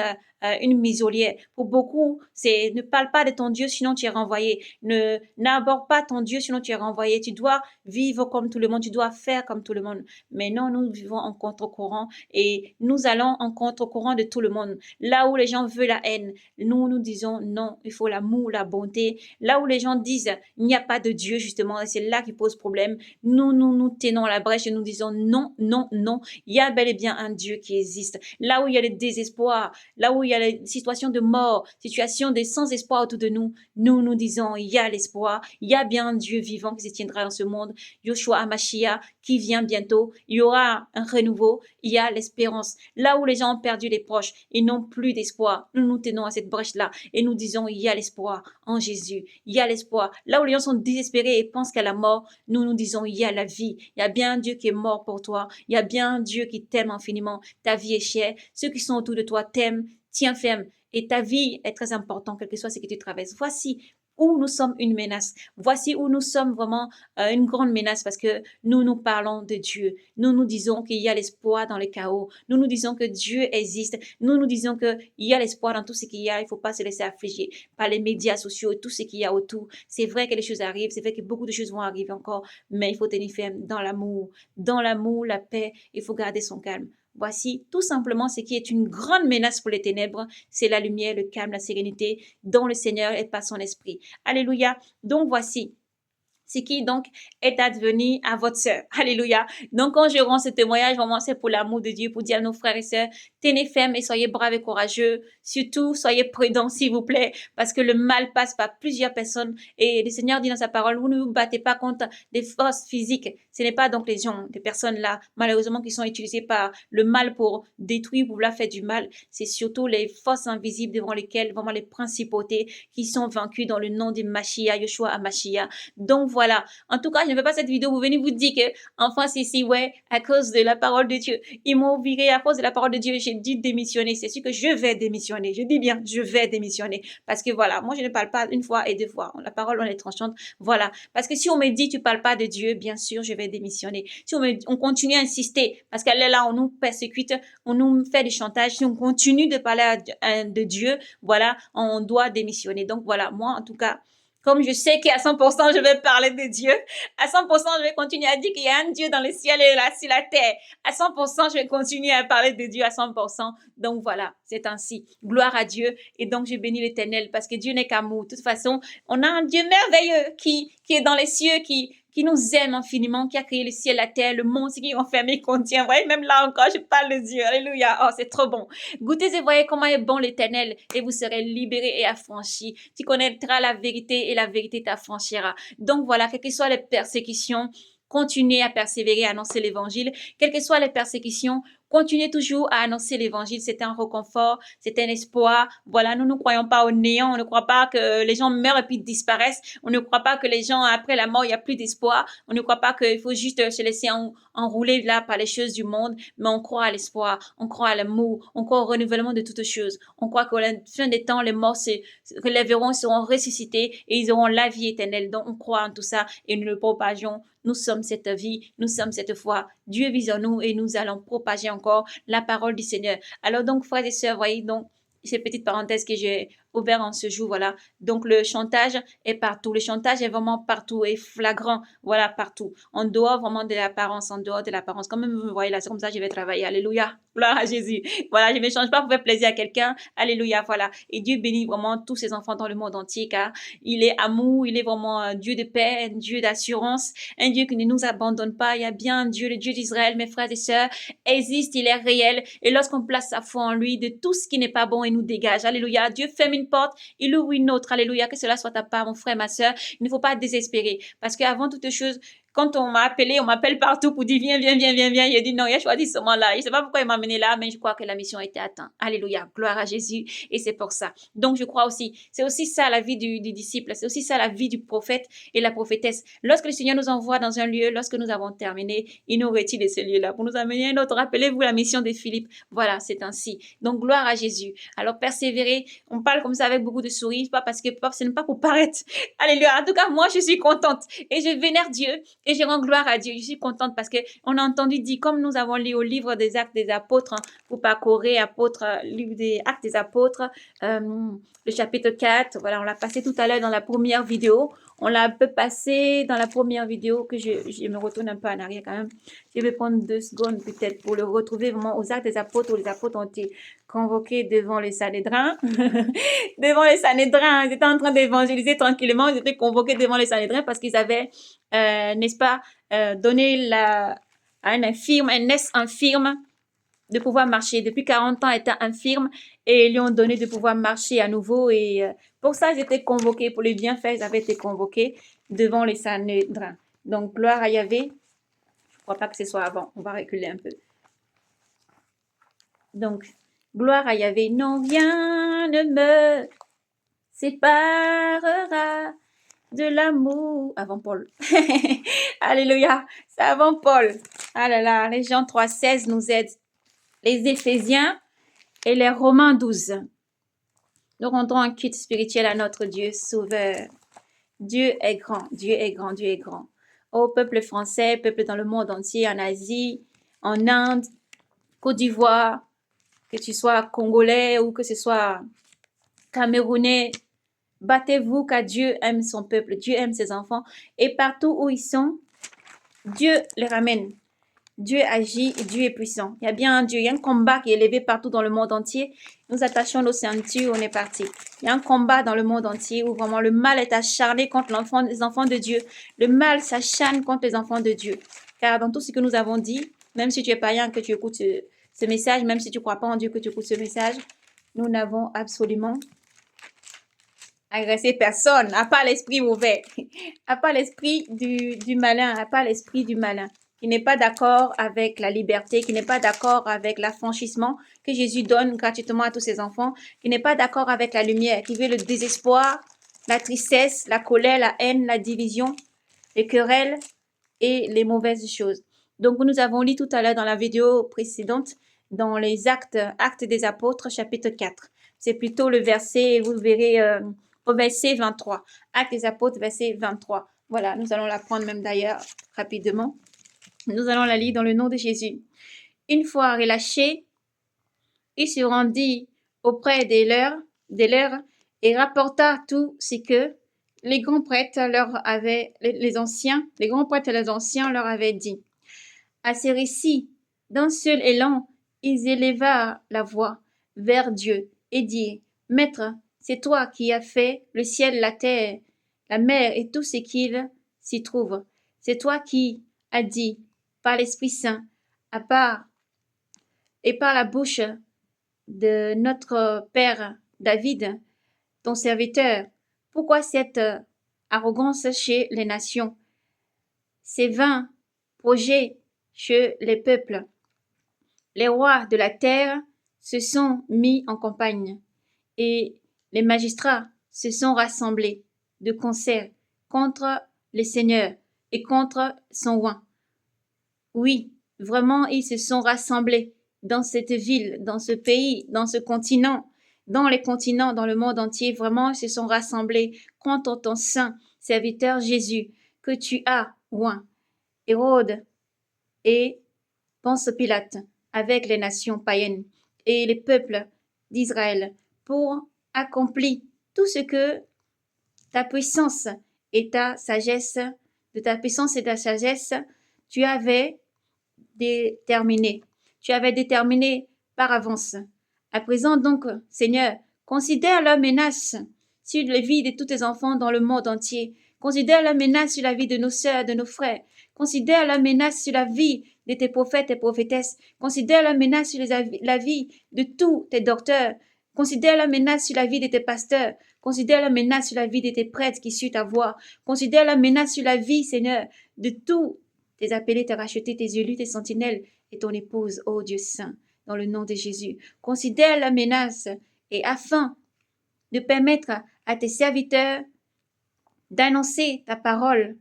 une muselière. Pour beaucoup, c'est ne parle pas de ton Dieu, sinon tu es renvoyé. Ne n'aborde pas ton Dieu, sinon tu es renvoyé. Tu dois vivre comme tout le monde, tu dois faire comme tout le monde. Mais non, nous vivons en contre-courant et nous allons en contre-courant de tout le monde. Là où les gens veulent la haine, nous disons non, il faut l'amour, la bonté. Là où les gens disent il n'y a pas de Dieu, justement, et c'est là qui pose problème, nous tenons la brèche et nous disons non, non, non, il y a bel et bien un Dieu qui existe. Là où il y a le désespoir, là où il y a les situations de mort, situations de sans-espoir autour de nous, nous disons, il y a l'espoir, il y a bien un Dieu vivant qui se tiendra dans ce monde, Yoshua Hamashiach qui vient bientôt, il y aura un renouveau, il y a l'espérance. Là où les gens ont perdu les proches, ils n'ont plus d'espoir, nous nous tenons à cette brèche-là et nous disons, il y a l'espoir en Jésus, il y a l'espoir. Là où les gens sont désespérés et pensent qu'à la mort, nous disons, il y a la vie, il y a bien un Dieu qui est mort pour toi, il y a bien un Dieu qui t'aime infiniment, ta vie est chère, ceux qui sont autour de toi t'aiment, tiens ferme, et ta vie est très importante, quel que soit ce que tu traverses. Voici où nous sommes une menace. Voici où nous sommes vraiment une grande menace parce que nous parlons de Dieu. Nous disons qu'il y a l'espoir dans le chaos. Nous disons que Dieu existe. Nous disons qu'il y a l'espoir dans tout ce qu'il y a. Il ne faut pas se laisser affliger par les médias sociaux et tout ce qu'il y a autour. C'est vrai que les choses arrivent. C'est vrai que beaucoup de choses vont arriver encore. Mais il faut tenir ferme dans l'amour. Dans l'amour, la paix. Il faut garder son calme. Voici tout simplement ce qui est une grande menace pour les ténèbres, c'est la lumière, le calme, la sérénité dont le Seigneur est par son esprit. Alléluia. Donc voici ce qui donc est advenu à votre sœur. Alléluia. Donc quand je rends ce témoignage, vraiment c'est pour l'amour de Dieu, pour dire à nos frères et sœurs, tenez ferme et soyez braves et courageux. Surtout, soyez prudents s'il vous plaît, parce que le mal passe par plusieurs personnes et le Seigneur dit dans sa parole, vous ne vous battez pas contre des forces physiques. Ce n'est pas donc les gens, des personnes là, malheureusement, qui sont utilisées par le mal pour détruire, pour vouloir faire du mal. C'est surtout les forces invisibles devant lesquelles, vraiment les principautés qui sont vaincues dans le nom de Mashiach, Yoshua HaMashiach. Donc voilà. En tout cas, je ne fais pas cette vidéo pour venir vous dire que, enfin, c'est ici, ouais, à cause de la parole de Dieu. Ils m'ont viré à cause de la parole de Dieu. J'ai dû démissionner. C'est sûr que je vais démissionner. Je dis bien, je vais démissionner. Parce que voilà, moi, je ne parle pas une fois et deux fois. La parole, on est tranchante. Voilà. Parce que si on me dit, tu parles pas de Dieu, bien sûr, je vais démissionner. Si on continue à insister, parce qu'elle est là, on nous persécute, on nous fait du chantage. Si on continue de parler de Dieu, voilà, on doit démissionner. Donc voilà, moi, en tout cas, comme je sais qu'à 100% je vais parler de Dieu, à 100% je vais continuer à dire qu'il y a un Dieu dans le ciel et là sur la terre. À 100% je vais continuer à parler de Dieu à 100%. Donc voilà, c'est ainsi. Gloire à Dieu. Et donc je bénis l'Éternel parce que Dieu n'est qu'amour. De toute façon, on a un Dieu merveilleux qui est dans les cieux, qui nous aime infiniment, qui a créé le ciel, la terre, le monde, ce qui enferme et contient. Vous voyez, même là encore, je parle de Dieu. Alléluia. Oh, c'est trop bon. Goûtez et voyez comment est bon l'Éternel et vous serez libérés et affranchis. Tu connaîtras la vérité et la vérité t'affranchira. Donc voilà, quelles que soient les persécutions, continuez à persévérer, à annoncer l'évangile. Quelles que soient les persécutions, continuez toujours à annoncer l'évangile. C'est un réconfort, c'est un espoir. Voilà, nous ne croyons pas au néant. On ne croit pas que les gens meurent et puis disparaissent. On ne croit pas que les gens, après la mort, il n'y a plus d'espoir. On ne croit pas qu'il faut juste se laisser enrouler là par les choses du monde. Mais on croit à l'espoir, on croit à l'amour, on croit au renouvellement de toutes choses. On croit qu'à la fin des temps, les morts se relèveront, seront ressuscités et ils auront la vie éternelle. Donc, on croit en tout ça et nous le propageons. Nous sommes cette vie, nous sommes cette foi. Dieu vise en nous et nous allons propager encore la parole du Seigneur. Alors donc, frères et sœurs, voyez donc ces petites parenthèses que j'ai ouvertes en ce jour, voilà. Donc, le chantage est partout. Le chantage est vraiment partout et flagrant, voilà, partout. En dehors vraiment de l'apparence, en dehors de l'apparence. Comme vous me voyez là, c'est comme ça que je vais travailler. Alléluia. Gloire à Jésus. Voilà, je ne me change pas pour faire plaisir à quelqu'un. Alléluia, voilà. Et Dieu bénit vraiment tous ses enfants dans le monde entier, car il est amour, il est vraiment un Dieu de paix, un Dieu d'assurance, un Dieu qui ne nous abandonne pas. Il y a bien un Dieu, le Dieu d'Israël, mes frères et sœurs, existe, il est réel. Et lorsqu'on place sa foi en lui, de tout ce qui n'est pas bon, il nous dégage. Alléluia. Dieu ferme une porte, il ouvre une autre. Alléluia. Que cela soit ta part, mon frère, ma sœur. Il ne faut pas désespérer. Parce qu'avant toute chose, quand on m'a appelé, on m'appelle partout pour dire viens, viens, viens, viens, viens. J'ai dit non, il a choisi ce moment-là. Je ne sais pas pourquoi il m'a amené là, mais je crois que la mission a été atteinte. Alléluia. Gloire à Jésus. Et c'est pour ça. Donc, je crois aussi, c'est aussi ça la vie du disciple. C'est aussi ça la vie du prophète et la prophétesse. Lorsque le Seigneur nous envoie dans un lieu, lorsque nous avons terminé, il nous retire de ce lieu-là pour nous amener à un autre. Rappelez-vous la mission de Philippe. Voilà, c'est ainsi. Donc, gloire à Jésus. Alors, persévérer. On parle comme ça avec beaucoup de sourires, pas parce que ce n'est pas pour paraître. Alléluia. En tout cas, moi, je suis contente et je vénère Dieu. Et je rends gloire à Dieu. Je suis contente parce que on a entendu dire, comme nous avons lu au livre des Actes des Apôtres, vous parcourez livre des Actes des Apôtres, le chapitre 4. Voilà, on l'a passé tout à l'heure dans la première vidéo. On l'a un peu passé dans la première vidéo que je me retourne un peu en arrière quand même. Je vais prendre 2 secondes peut-être pour le retrouver vraiment aux Actes des Apôtres où les apôtres ont été convoqués devant les Sanhédrins. Devant les Sanhédrins, ils étaient en train d'évangéliser tranquillement. Ils étaient convoqués devant les Sanhédrins parce qu'ils avaient, n'est-ce pas, donné à un infirme, un infirme, de pouvoir marcher. Depuis 40 ans, elle était infirme et ils lui ont donné de pouvoir marcher à nouveau. Et pour ça, ils étaient convoqués, pour les bienfaits, ils avaient été convoqués devant les Sanhédrins. Donc, gloire à Yahvé. Je ne crois pas que ce soit avant. On va reculer un peu. Donc, gloire à Yahvé. Non, rien ne me séparera de l'amour. Avant Paul. Alléluia. C'est avant Paul. Ah là là, les Jean 3,16 nous aident. Les Éphésiens et les Romains 12. Nous rendons un culte spirituel à notre Dieu sauveur. Dieu est grand, Dieu est grand, Dieu est grand. Ô peuple français, peuple dans le monde entier, en Asie, en Inde, Côte d'Ivoire, que tu sois congolais ou que ce soit camerounais, battez-vous car Dieu aime son peuple, Dieu aime ses enfants et partout où ils sont, Dieu les ramène. Dieu agit et Dieu est puissant. Il y a bien un Dieu, il y a un combat qui est élevé partout dans le monde entier. Nous attachons nos ceintures, on est parti. Il y a un combat dans le monde entier où vraiment le mal est acharné contre les enfants de Dieu. Le mal s'acharne contre les enfants de Dieu. Car dans tout ce que nous avons dit, même si tu es païen que tu écoutes ce message, même si tu ne crois pas en Dieu que tu écoutes ce message, nous n'avons absolument agressé personne, à part l'esprit mauvais, à part l'esprit du malin, à part l'esprit du malin, qui n'est pas d'accord avec la liberté, qui n'est pas d'accord avec l'affranchissement que Jésus donne gratuitement à tous ses enfants, qui n'est pas d'accord avec la lumière, qui veut le désespoir, la tristesse, la colère, la haine, la division, les querelles et les mauvaises choses. Donc, nous avons lu tout à l'heure dans la vidéo précédente, dans les actes des apôtres, chapitre 4. C'est plutôt le verset, vous verrez, au verset 23. Actes des apôtres, verset 23. Voilà, nous allons la prendre même d'ailleurs rapidement. Nous allons la lire dans le nom de Jésus. Une fois relâché, il se rendit auprès des leurs et rapporta tout ce que les grands prêtres leur avaient, les grands prêtres et les anciens leur avaient dit. À ces récits, d'un seul élan, ils élevèrent la voix vers Dieu et dirent, Maître, c'est toi qui as fait le ciel, la terre, la mer et tout ce qu'il s'y trouve. C'est toi qui as dit, par l'Esprit Saint, à part et par la bouche de notre Père David, ton serviteur, pourquoi cette arrogance chez les nations, ces vains projets chez les peuples? Les rois de la terre se sont mis en campagne et les magistrats se sont rassemblés de concert contre le Seigneur et contre son roi. Oui, vraiment, ils se sont rassemblés dans cette ville, dans ce pays, dans ce continent, dans les continents, dans le monde entier. Vraiment, ils se sont rassemblés contre ton saint serviteur Jésus que tu as oint. Hérode et Ponce Pilate avec les nations païennes et les peuples d'Israël pour accomplir tout ce que ta puissance et ta sagesse, de ta puissance et ta sagesse, tu avais déterminé. Tu avais déterminé par avance. À présent donc, Seigneur, considère la menace sur la vie de tous tes enfants dans le monde entier. Considère la menace sur la vie de nos sœurs, de nos frères. Considère la menace sur la vie de tes prophètes et prophétesses. Considère la menace sur la vie de tous tes docteurs. Considère la menace sur la vie de tes pasteurs. Considère la menace sur la vie de tes prêtres qui suivent ta voix. Considère la menace sur la vie, Seigneur, de tous tes appelés, tes rachetés, tes élus, tes sentinelles et ton épouse, ô Dieu saint, dans le nom de Jésus. Considère la menace et afin de permettre à tes serviteurs d'annoncer ta parole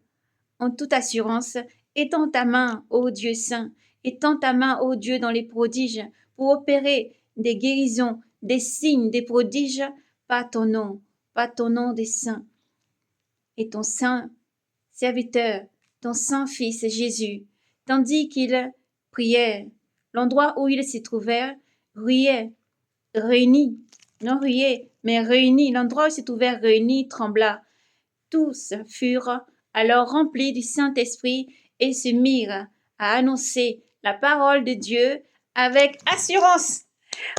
en toute assurance, étends ta main, ô Dieu saint, étends ta main, ô Dieu, dans les prodiges, pour opérer des guérisons, des signes, des prodiges, par ton nom des saints. Et ton saint serviteur, ton saint fils Jésus, tandis qu'il priait, l'endroit où il s'y trouvait, réunis, non riait, mais réunis, l'endroit où il s'est ouvert réuni trembla. Tous furent alors remplis du Saint-Esprit et se mirent à annoncer la parole de Dieu avec assurance.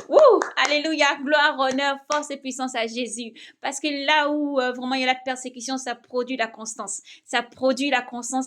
Wouh! Alléluia, gloire, honneur, force et puissance à Jésus. Parce que là où vraiment il y a la persécution, ça produit la constance. Ça produit la constance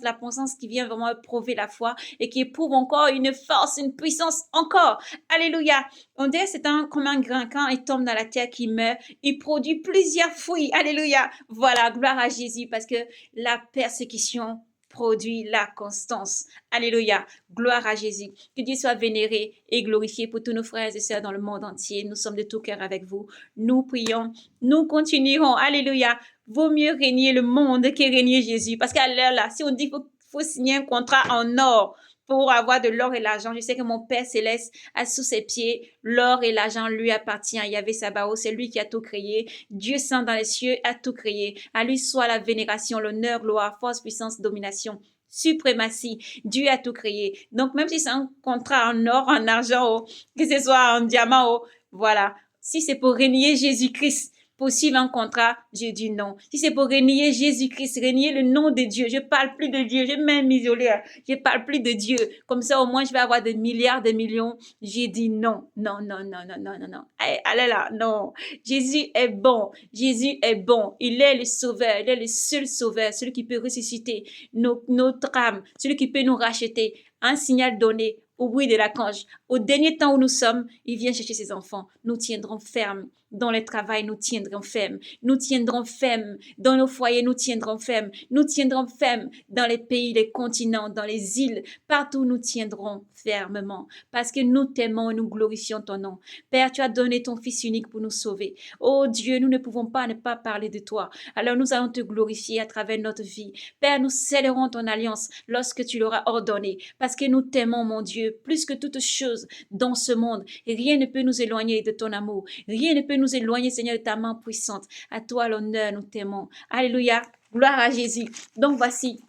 qui vient vraiment éprouver la foi et qui éprouve encore une force, une puissance encore. Alléluia. On dirait que c'est comme un grain. Quand il tombe dans la terre, qui meurt, il produit plusieurs fruits. Alléluia. Voilà, gloire à Jésus. Parce que la persécution produit la constance. Alléluia. Gloire à Jésus. Que Dieu soit vénéré et glorifié pour tous nos frères et sœurs dans le monde entier. Nous sommes de tout cœur avec vous. Nous prions. Nous continuerons. Alléluia. Vaut mieux régner le monde que régner Jésus. Parce qu'à l'heure là, si on dit qu'il faut signer un contrat en or pour avoir de l'or et l'argent, je sais que mon Père Céleste a sous ses pieds l'or et l'argent lui appartient. Yahvé Sabaoth, c'est lui qui a tout créé. Dieu Saint dans les cieux a tout créé. À lui soit la vénération, l'honneur, gloire, force, puissance, domination, suprématie. Dieu a tout créé. Donc, même si c'est un contrat en or, en argent, que ce soit en diamant, voilà. Si c'est pour régner Jésus-Christ, pour suivre un contrat, je dis non. Si c'est pour régner Jésus-Christ, régner le nom de Dieu, je parle plus de Dieu, je vais même m'isoler, je parle plus de Dieu. Comme ça, au moins, je vais avoir des milliards, de millions. J'ai dit non, non, non, non, non, non, non, non. Allez là, non. Jésus est bon, Jésus est bon. Il est le sauveur, il est le seul sauveur, celui qui peut ressusciter notre âme, celui qui peut nous racheter. Un signal donné au bruit de la cange. Au dernier temps où nous sommes, il vient chercher ses enfants. Nous tiendrons ferme. Dans le travail, nous tiendrons ferme. Nous tiendrons ferme. Dans nos foyers, nous tiendrons ferme. Nous tiendrons ferme. Dans les pays, les continents, dans les îles, partout, nous tiendrons fermement. Parce que nous t'aimons et nous glorifions ton nom. Père, tu as donné ton Fils unique pour nous sauver. Oh Dieu, nous ne pouvons pas ne pas parler de toi. Alors nous allons te glorifier à travers notre vie. Père, nous scellerons ton alliance lorsque tu l'auras ordonné. Parce que nous t'aimons, mon Dieu, plus que toute chose dans ce monde. Et rien ne peut nous éloigner de ton amour. Rien ne peut nous éloigner, Seigneur, de ta main puissante. À toi l'honneur, nous t'aimons. Alléluia. Gloire à Jésus. Donc voici,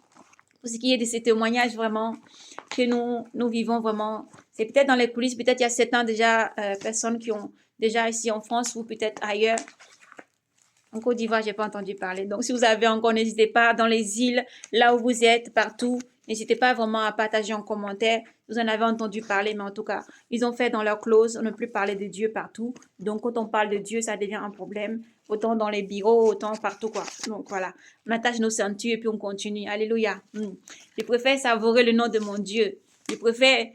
pour ce qui est de ces témoignages vraiment que nous vivons vraiment. C'est peut-être dans les coulisses, peut-être il y a 7 ans déjà, personnes qui ont déjà ici en France ou peut-être ailleurs. En Côte d'Ivoire, j'ai pas entendu parler. Donc, si vous avez encore, n'hésitez pas dans les îles, là où vous êtes, partout. N'hésitez pas vraiment à partager en commentaire. Vous en avez entendu parler, mais en tout cas, ils ont fait dans leur clause, on ne plus parler de Dieu partout. Donc, quand on parle de Dieu, ça devient un problème. Autant dans les bureaux, autant partout, quoi. Donc, voilà. On attache nos ceintures et puis on continue. Alléluia. Je préfère savourer le nom de mon Dieu. Je préfère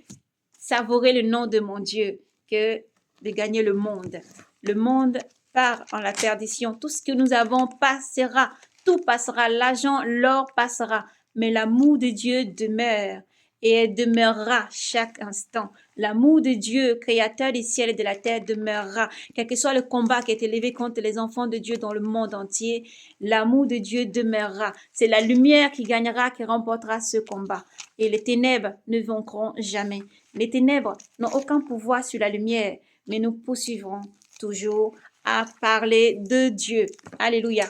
savourer le nom de mon Dieu que de gagner le monde. Le monde part en la perdition. Tout ce que nous avons passera. Tout passera. L'argent, l'or passera. Mais l'amour de Dieu demeure et elle demeurera chaque instant. L'amour de Dieu, créateur des ciels et de la terre, demeurera. Quel que soit le combat qui est élevé contre les enfants de Dieu dans le monde entier, l'amour de Dieu demeurera. C'est la lumière qui gagnera, qui remportera ce combat. Et les ténèbres ne vaincront jamais. Les ténèbres n'ont aucun pouvoir sur la lumière, mais nous poursuivrons toujours à parler de Dieu. Alléluia.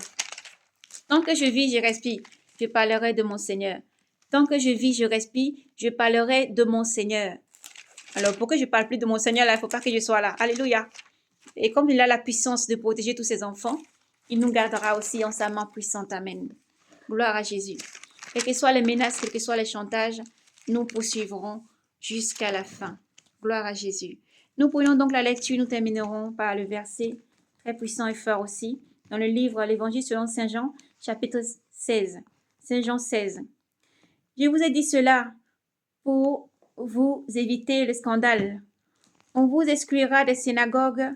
Tant que je vis, je respire, je parlerai de mon Seigneur. Tant que je vis, je respire, je parlerai de mon Seigneur. Alors, pourquoi je ne parle plus de mon Seigneur là? Il ne faut pas que je sois là. Alléluia. Et comme il a la puissance de protéger tous ses enfants, il nous gardera aussi en sa main puissante. Amen. Gloire à Jésus. Quelles que soient les menaces, quels que soient les chantages, nous poursuivrons jusqu'à la fin. Gloire à Jésus. Nous prenons donc la lecture, nous terminerons par le verset très puissant et fort aussi, dans le livre L'Évangile selon Saint Jean, chapitre 16. Saint Jean 16. Je vous ai dit cela pour vous éviter le scandale. On vous excluira des synagogues,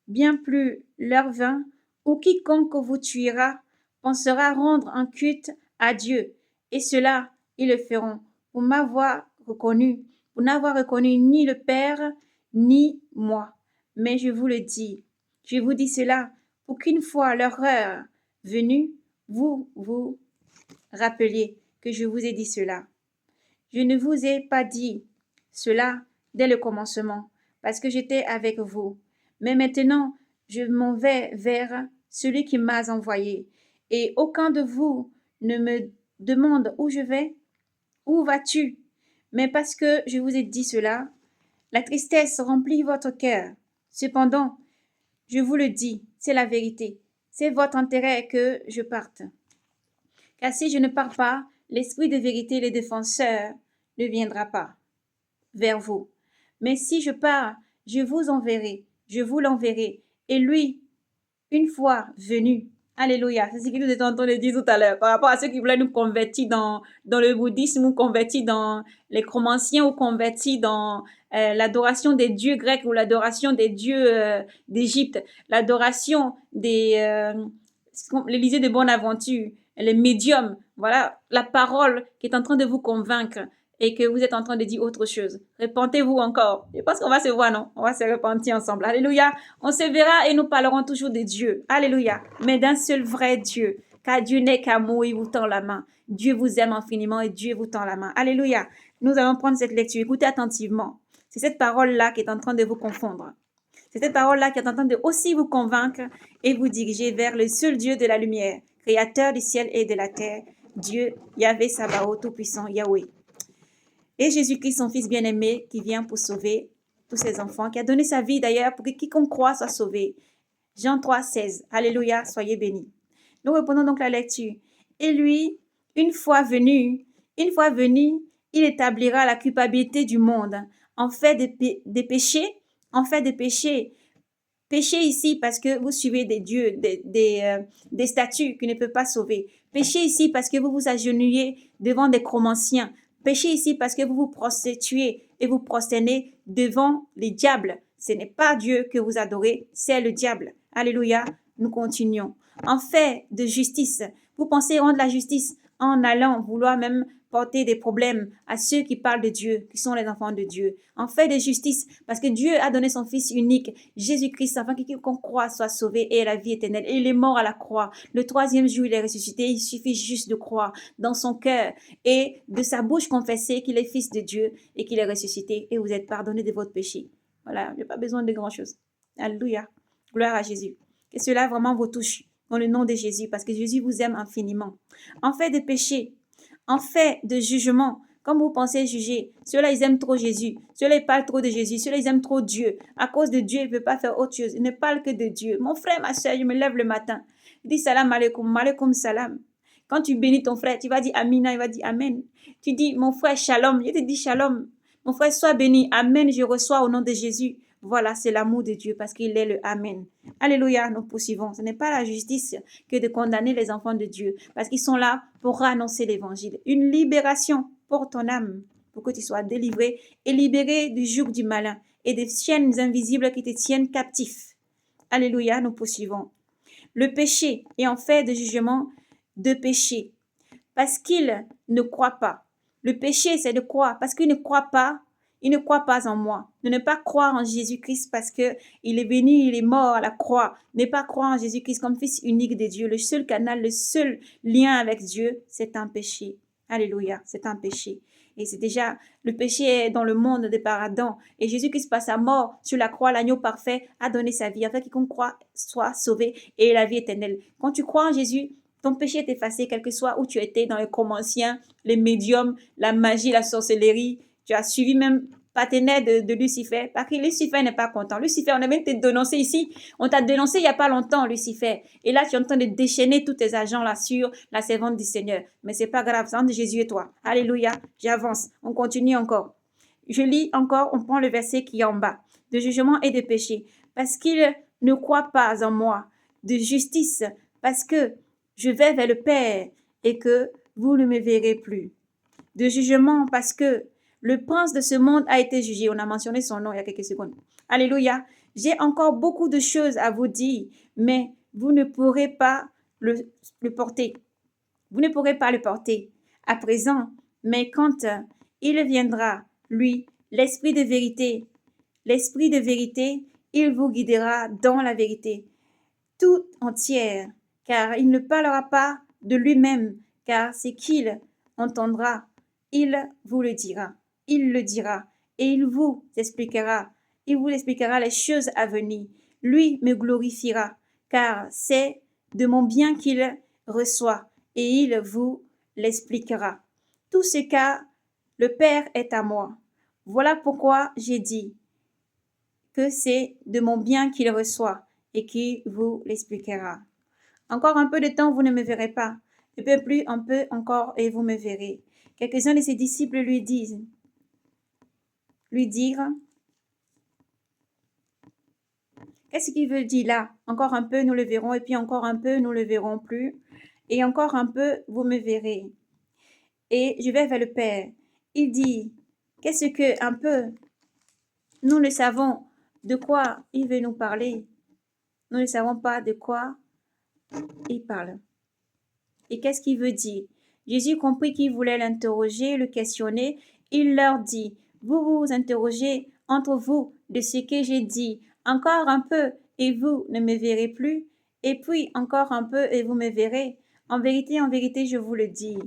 bien plus leur vin, ou quiconque vous tuera pensera rendre un culte à Dieu. Et cela, ils le feront pour m'avoir reconnu, pour n'avoir reconnu ni le Père, ni moi. Mais je vous le dis, je vous dis cela pour qu'une fois leur heure venue, vous vous rappeliez que je vous ai dit cela. Je ne vous ai pas dit cela dès le commencement, parce que j'étais avec vous. Mais maintenant, je m'en vais vers celui qui m'a envoyé, et aucun de vous ne me demande où je vais. Où vas-tu? Mais parce que je vous ai dit cela, la tristesse remplit votre cœur. Cependant, je vous le dis, c'est la vérité. C'est votre intérêt que je parte. Car si je ne pars pas, l'Esprit de vérité, le défenseur, ne viendra pas vers vous. Mais si je pars, je vous enverrai je vous l'enverrai. Et lui, une fois venu, alléluia, c'est ce que nous étions en train de dire tout à l'heure, par rapport à ceux qui voulaient nous convertir dans le bouddhisme ou convertir dans les chromanciens ou convertir dans l'adoration des dieux grecs ou l'adoration des dieux d'Égypte, l'adoration des l'Élysée de Bonaventure, les médiums, voilà la parole qui est en train de vous convaincre et que vous êtes en train de dire autre chose. Repentez-vous encore. Je pense qu'on va se voir, non? On va se repentir ensemble. Alléluia. On se verra et nous parlerons toujours de Dieu. Alléluia. Mais d'un seul vrai Dieu. Car Dieu n'est qu'amour, il vous tend la main. Dieu vous aime infiniment et Dieu vous tend la main. Alléluia. Nous allons prendre cette lecture. Écoutez attentivement. C'est cette parole-là qui est en train de vous confondre. C'est cette parole-là qui est en train de aussi vous convaincre et vous diriger vers le seul Dieu de la lumière, créateur du ciel et de la terre, Dieu, Yahvé Sabaoth, tout-puissant, Yahweh. Et Jésus-Christ, son Fils bien-aimé, qui vient pour sauver tous ses enfants, qui a donné sa vie d'ailleurs pour que quiconque croit soit sauvé. Jean 3, 16. Alléluia, soyez bénis. Nous reprenons donc la lecture. Et lui, une fois venu, il établira la culpabilité du monde en fait des péchés, en fait des péchés. Péché ici parce que vous suivez des dieux, des statues qui ne peuvent pas sauver. Péché ici parce que vous vous agenouillez devant des chromanciens. Péché ici parce que vous vous prostituez et vous prosternez devant les diables. Ce n'est pas Dieu que vous adorez, c'est le diable. Alléluia, nous continuons. En fait de justice, vous pensez rendre la justice en allant vouloir même porter des problèmes à ceux qui parlent de Dieu, qui sont les enfants de Dieu. En fait de justice, parce que Dieu a donné son Fils unique, Jésus-Christ, afin que quiconque croit soit sauvé et ait la vie éternelle. Et il est mort à la croix. Le troisième jour, il est ressuscité. Il suffit juste de croire dans son cœur et de sa bouche confesser qu'il est Fils de Dieu et qu'il est ressuscité et vous êtes pardonné de votre péché. Voilà, il n'y a pas besoin de grand-chose. Alléluia. Gloire à Jésus. Que cela vraiment vous touche dans le nom de Jésus, parce que Jésus vous aime infiniment. En fait de péché, en fait de jugement, comme vous pensez juger, ceux-là, ils aiment trop Jésus. Ceux-là, ils parlent trop de Jésus. Ceux-là, ils aiment trop Dieu. À cause de Dieu, ils ne peuvent pas faire autre chose. Ils ne parlent que de Dieu. Mon frère, ma soeur, je me lève le matin. Je dis salam alaikum, alaikum salam. Quand tu bénis ton frère, tu vas dire amina, il va dire amen. Tu dis, mon frère, shalom. Je te dis shalom. Mon frère, sois béni. Amen, je reçois au nom de Jésus. Voilà, c'est l'amour de Dieu parce qu'il est le Amen. Alléluia, nous poursuivons. Ce n'est pas la justice que de condamner les enfants de Dieu parce qu'ils sont là pour annoncer l'évangile. Une libération pour ton âme, pour que tu sois délivré et libéré du joug du malin et des chaînes invisibles qui te tiennent captif. Alléluia, nous poursuivons. Le péché est en fait de jugement de péché parce qu'il ne croit pas. Le péché, c'est de croire parce qu'il ne croit pas. Il ne croit pas en moi. De ne pas croire en Jésus-Christ parce que il est venu, il est mort à la croix. Ne pas croire en Jésus-Christ comme Fils unique de Dieu. Le seul canal, le seul lien avec Dieu, c'est un péché. Alléluia, c'est un péché. Et c'est déjà, le péché est dans le monde de par Adam. Et Jésus-Christ, par sa mort sur la croix, l'agneau parfait, a donné sa vie afin quiconque croit soit sauvé et ait la vie éternelle. Quand tu crois en Jésus, ton péché est effacé, quel que soit où tu étais, dans les chromanciens, les médiums, la magie, la sorcellerie. Tu as suivi même partenaire de Lucifer, parce que Lucifer n'est pas content. Lucifer, on a même été dénoncé ici. On t'a dénoncé il n'y a pas longtemps, Lucifer. Et là, tu es en train de déchaîner tous tes agents là sur la servante du Seigneur. Mais c'est pas grave, c'est entre Jésus et toi. Alléluia, j'avance. On continue encore. Je lis encore, on prend le verset qui est en bas. De jugement et de péché. Parce qu'il ne croit pas en moi. De justice, parce que je vais vers le Père et que vous ne me verrez plus. De jugement, parce que le prince de ce monde a été jugé. On a mentionné son nom il y a quelques secondes. Alléluia. J'ai encore beaucoup de choses à vous dire, mais vous ne pourrez pas le porter. Vous ne pourrez pas le porter à présent, mais quand il viendra, lui, l'esprit de vérité, il vous guidera dans la vérité tout entière, car il ne parlera pas de lui-même, car ce qu'il entendra, il vous le dira. Il le dira et il vous expliquera. Il vous expliquera les choses à venir. Lui me glorifiera, car c'est de mon bien qu'il reçoit et il vous l'expliquera. Tout ce qu'a le Père est à moi. Voilà pourquoi j'ai dit que c'est de mon bien qu'il reçoit et qui vous l'expliquera. Encore un peu de temps, vous ne me verrez pas. Un peu plus, un peu encore, et vous me verrez. Quelques-uns de ses disciples lui dirent, Qu'est-ce qu'il veut dire là? Encore un peu, nous le verrons, et puis encore un peu, nous le verrons plus. Et encore un peu, vous me verrez. Et je vais vers le Père. Il dit, qu'est-ce que un peu? Nous ne savons de quoi il veut nous parler. Nous ne savons pas de quoi il parle. Et qu'est-ce qu'il veut dire? Jésus comprit qu'il voulait l'interroger, le questionner. Il leur dit, vous vous interrogez entre vous de ce que j'ai dit. Encore un peu et vous ne me verrez plus. Et puis encore un peu et vous me verrez. En vérité, je vous le dis.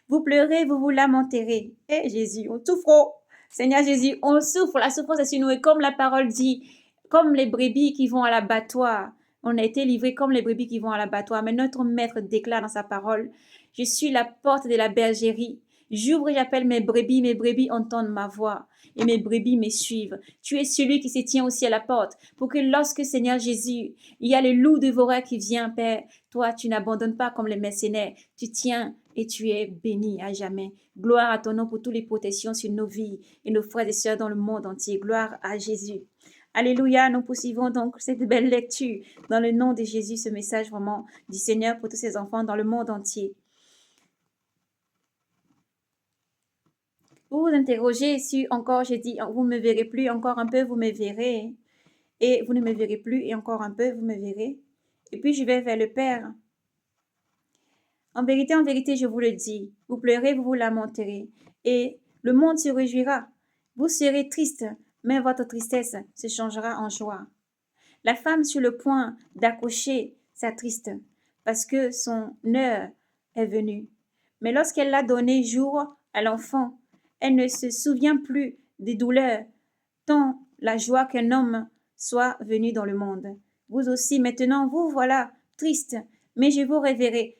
Vous pleurez, vous vous lamenterez. Eh Jésus, on souffre. Seigneur Jésus, on souffre. La souffrance est sur nous. Et comme la parole dit, comme les brebis qui vont à l'abattoir, on a été livrés comme les brebis qui vont à l'abattoir. Mais notre maître déclare dans sa parole, je suis la porte de la bergerie. J'ouvre et j'appelle mes brebis entendent ma voix et mes brebis me suivent. Tu es celui qui se tient aussi à la porte pour que lorsque, Seigneur Jésus, il y a le loup dévoreur qui vient, Père, toi, tu n'abandonnes pas comme les mercenaires. Tu tiens et tu es béni à jamais. Gloire à ton nom pour toutes les protections sur nos vies et nos frères et sœurs dans le monde entier. Gloire à Jésus. Alléluia, nous poursuivons donc cette belle lecture dans le nom de Jésus, ce message vraiment du Seigneur pour tous ses enfants dans le monde entier. Vous vous interrogez si encore j'ai dit, vous ne me verrez plus, encore un peu, vous me verrez. Et vous ne me verrez plus, et encore un peu, vous me verrez. Et puis je vais vers le Père. En vérité, je vous le dis, vous pleurez, vous vous lamenterez, et le monde se réjouira. Vous serez triste, mais votre tristesse se changera en joie. La femme sur le point d'accoucher s'attriste, parce que son heure est venue. Mais lorsqu'elle a donné jour à l'enfant, elle ne se souvient plus des douleurs, tant la joie qu'un homme soit venu dans le monde. Vous aussi, maintenant, vous voilà triste, mais je vous reverrai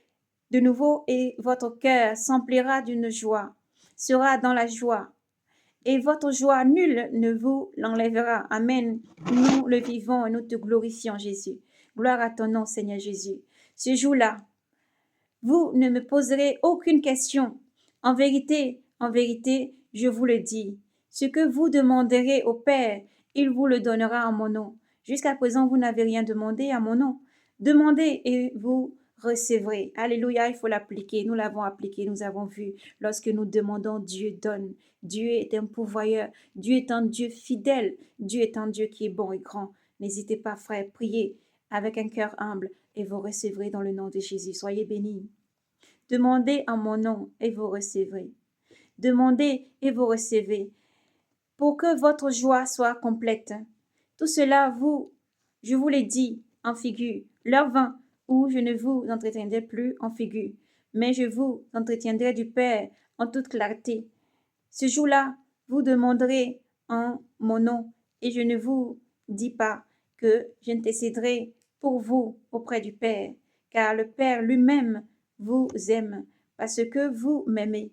de nouveau et votre cœur s'emplira d'une joie, sera dans la joie. Et votre joie, nul ne vous l'enlèvera. Amen. Nous le vivons et nous te glorifions, Jésus. Gloire à ton nom, Seigneur Jésus. Ce jour-là, vous ne me poserez aucune question. En vérité, je vous le dis. Ce que vous demanderez au Père, il vous le donnera en mon nom. Jusqu'à présent, vous n'avez rien demandé à mon nom. Demandez et vous recevrez. Alléluia, il faut l'appliquer. Nous l'avons appliqué, nous avons vu. Lorsque nous demandons, Dieu donne. Dieu est un pourvoyeur. Dieu est un Dieu fidèle. Dieu est un Dieu qui est bon et grand. N'hésitez pas, frère, priez avec un cœur humble et vous recevrez dans le nom de Jésus. Soyez bénis. Demandez en mon nom et vous recevrez. Demandez et vous recevez pour que votre joie soit complète. Tout cela, je vous l'ai dit en figure. L'heure vint où je ne vous entretiendrai plus en figure, mais je vous entretiendrai du Père en toute clarté. Ce jour-là, vous demanderez en mon nom, et je ne vous dis pas que j'intercéderai pour vous auprès du Père, car le Père lui-même vous aime, parce que vous m'aimez,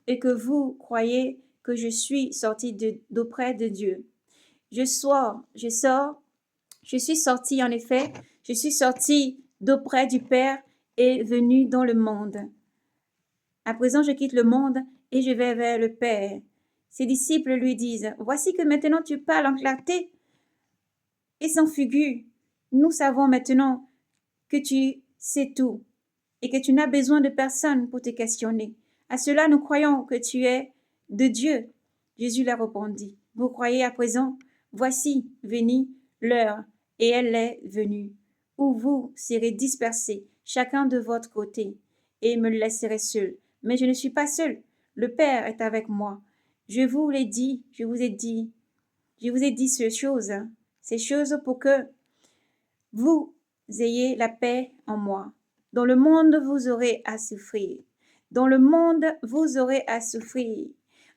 et que vous croyez que je suis sorti d'auprès de Dieu. Je suis sorti en effet, je suis sorti d'auprès du Père et venu dans le monde. À présent, je quitte le monde et je vais vers le Père. Ses disciples lui disent, voici que maintenant tu parles en clarté et sans figure. Nous savons maintenant que tu sais tout et que tu n'as besoin de personne pour te questionner. À cela, nous croyons que tu es de Dieu. Jésus leur répondit, vous croyez à présent? Voici, venue l'heure, et elle est venue, où vous serez dispersés, chacun de votre côté, et me laisserez seul. Mais je ne suis pas seul. Le Père est avec moi. Je vous ai dit ces choses pour que vous ayez la paix en moi. Dans le monde, vous aurez à souffrir. Dans le monde, vous aurez à souffrir.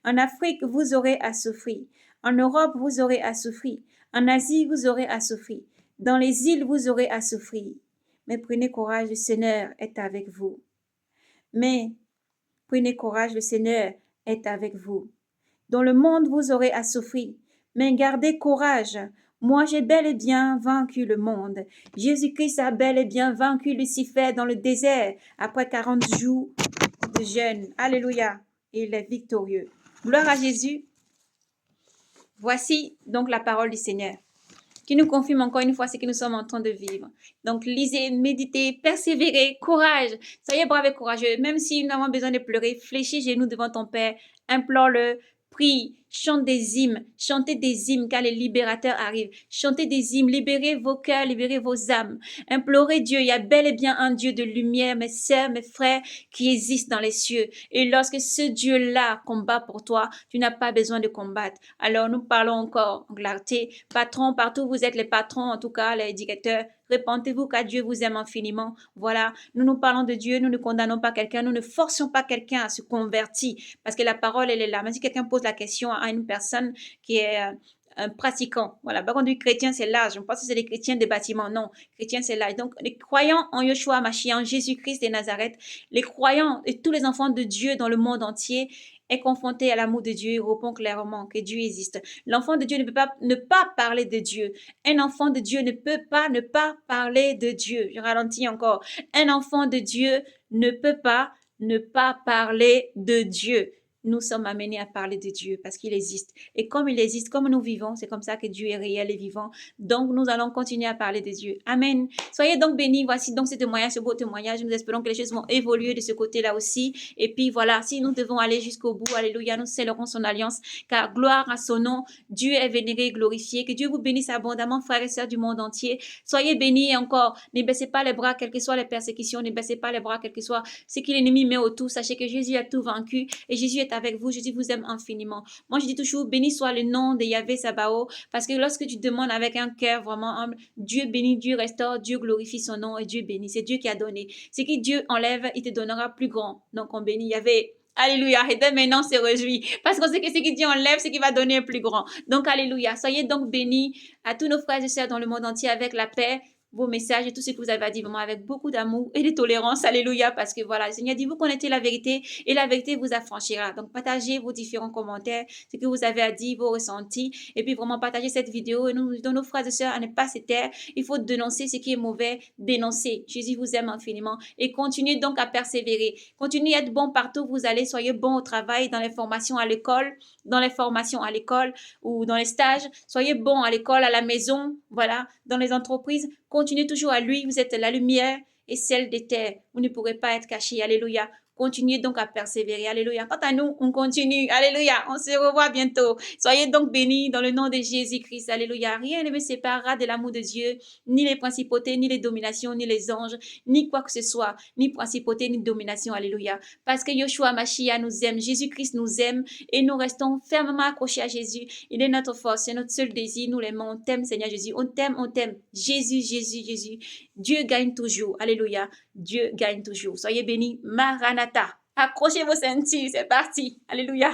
En Afrique, vous aurez à souffrir. En Europe, vous aurez à souffrir. En Asie, vous aurez à souffrir. Dans les îles, vous aurez à souffrir. Mais prenez courage, le Seigneur est avec vous. Mais prenez courage, le Seigneur est avec vous. Dans le monde, vous aurez à souffrir. Mais gardez courage. Moi, j'ai bel et bien vaincu le monde. Jésus-Christ a bel et bien vaincu Lucifer dans le désert après 40 jours de jeûne. Alléluia. Et il est victorieux. Gloire à Jésus. Voici donc la parole du Seigneur. qui nous confirme encore une fois ce que nous sommes en train de vivre. Donc, lisez, méditez, persévérez, courage. Soyez braves et courageux. Même si nous avons besoin de pleurer, fléchis genoux devant ton Père, implore-le, prie, chante des hymnes, chantez des hymnes car les libérateurs arrivent. Chantez des hymnes, libérez vos cœurs, libérez vos âmes. Implorez Dieu, il y a bel et bien un Dieu de lumière, mes sœurs, mes frères, qui existe dans les cieux. Et lorsque ce Dieu-là combat pour toi, tu n'as pas besoin de combattre. Alors nous parlons encore en clarté. Patron, partout vous êtes les patrons, en tout cas les éducateurs. Répentez-vous car Dieu vous aime infiniment. Voilà, nous prparlons de Dieu, nous ne condamnons pas quelqu'un, nous ne forçons pas quelqu'un à se convertir parce que la parole, elle est là. Mais si quelqu'un pose la question à une personne qui est un pratiquant, voilà, par contre, du chrétien, c'est large. Je pense que c'est les chrétiens des bâtiments. Non, chrétien, c'est large. Donc, les croyants en Yeshua Mashiach, en Jésus-Christ de Nazareth, les croyants et tous les enfants de Dieu dans le monde entier, est confronté à l'amour de Dieu, il répond clairement que Dieu existe. L'enfant de Dieu ne peut pas ne pas parler de Dieu. Un enfant de Dieu ne peut pas ne pas parler de Dieu. Je ralentis encore. Un enfant de Dieu ne peut pas ne pas parler de Dieu. Nous sommes amenés à parler de Dieu parce qu'il existe. Et comme il existe, comme nous vivons, c'est comme ça que Dieu est réel et vivant. Donc, nous allons continuer à parler de Dieu. Amen. Soyez donc bénis. Voici donc ce témoignage, ce beau témoignage. Nous espérons que les choses vont évoluer de ce côté-là aussi. Et puis voilà, si nous devons aller jusqu'au bout, alléluia, nous scellerons son alliance, car gloire à son nom. Dieu est vénéré et glorifié. Que Dieu vous bénisse abondamment, frères et sœurs du monde entier. Soyez bénis et encore. Ne baissez pas les bras, quelles que soient les persécutions. Ne baissez pas les bras, quel que soit ce que l'ennemi met autour. Sachez que Jésus a tout vaincu et Jésus est avec vous. Jésus vous aime infiniment. Moi, je dis toujours, béni soit le nom de Yahvé Sabaoth, parce que lorsque tu demandes avec un cœur vraiment humble, Dieu bénit, Dieu restaure, Dieu glorifie son nom et Dieu bénit. C'est Dieu qui a donné. Ce que Dieu enlève, il te donnera plus grand. Donc, on bénit Yahvé. Alléluia. Et dès maintenant, on se réjouit. Parce qu'on sait que ce que Dieu enlève, c'est qu'il va donner plus grand. Donc, alléluia. Soyez donc bénis à tous nos frères et sœurs dans le monde entier avec la paix, vos messages et tout ce que vous avez à dire vraiment avec beaucoup d'amour et de tolérance. Alléluia. Parce que voilà, le Seigneur dit, vous connaissez la vérité et la vérité vous affranchira. Donc, partagez vos différents commentaires, ce que vous avez à dire, vos ressentis. Et puis, vraiment, partagez cette vidéo et nous donnons nos frères et sœurs à ne pas se taire. Il faut dénoncer ce qui est mauvais, dénoncer. Jésus vous aime infiniment et continuez donc à persévérer. Continuez à être bon partout où vous allez. Soyez bon au travail, dans les formations à l'école, ou dans les stages. Soyez bon à l'école, à la maison, voilà, dans les entreprises. Continuez toujours à lui. Vous êtes la lumière et celle des terres. Vous ne pourrez pas être cachés. Alléluia. Continuez donc à persévérer. Alléluia. Quant à nous, on continue. Alléluia. On se revoit bientôt. Soyez donc bénis dans le nom de Jésus-Christ. Alléluia. Rien ne me séparera de l'amour de Dieu, ni les principautés, ni les dominations, ni les anges, ni quoi que ce soit, ni principauté, ni domination. Alléluia. Parce que Yeshua Mashiach nous aime, Jésus-Christ nous aime et nous restons fermement accrochés à Jésus. Il est notre force, c'est notre seul désir. Nous l'aimons. On t'aime, Seigneur Jésus. On t'aime, on t'aime. Jésus, Jésus, Jésus. Dieu gagne toujours. Alléluia. Dieu gagne toujours. Soyez bénis. Maranatha. Accrochez vos ceintures. C'est parti. Alléluia.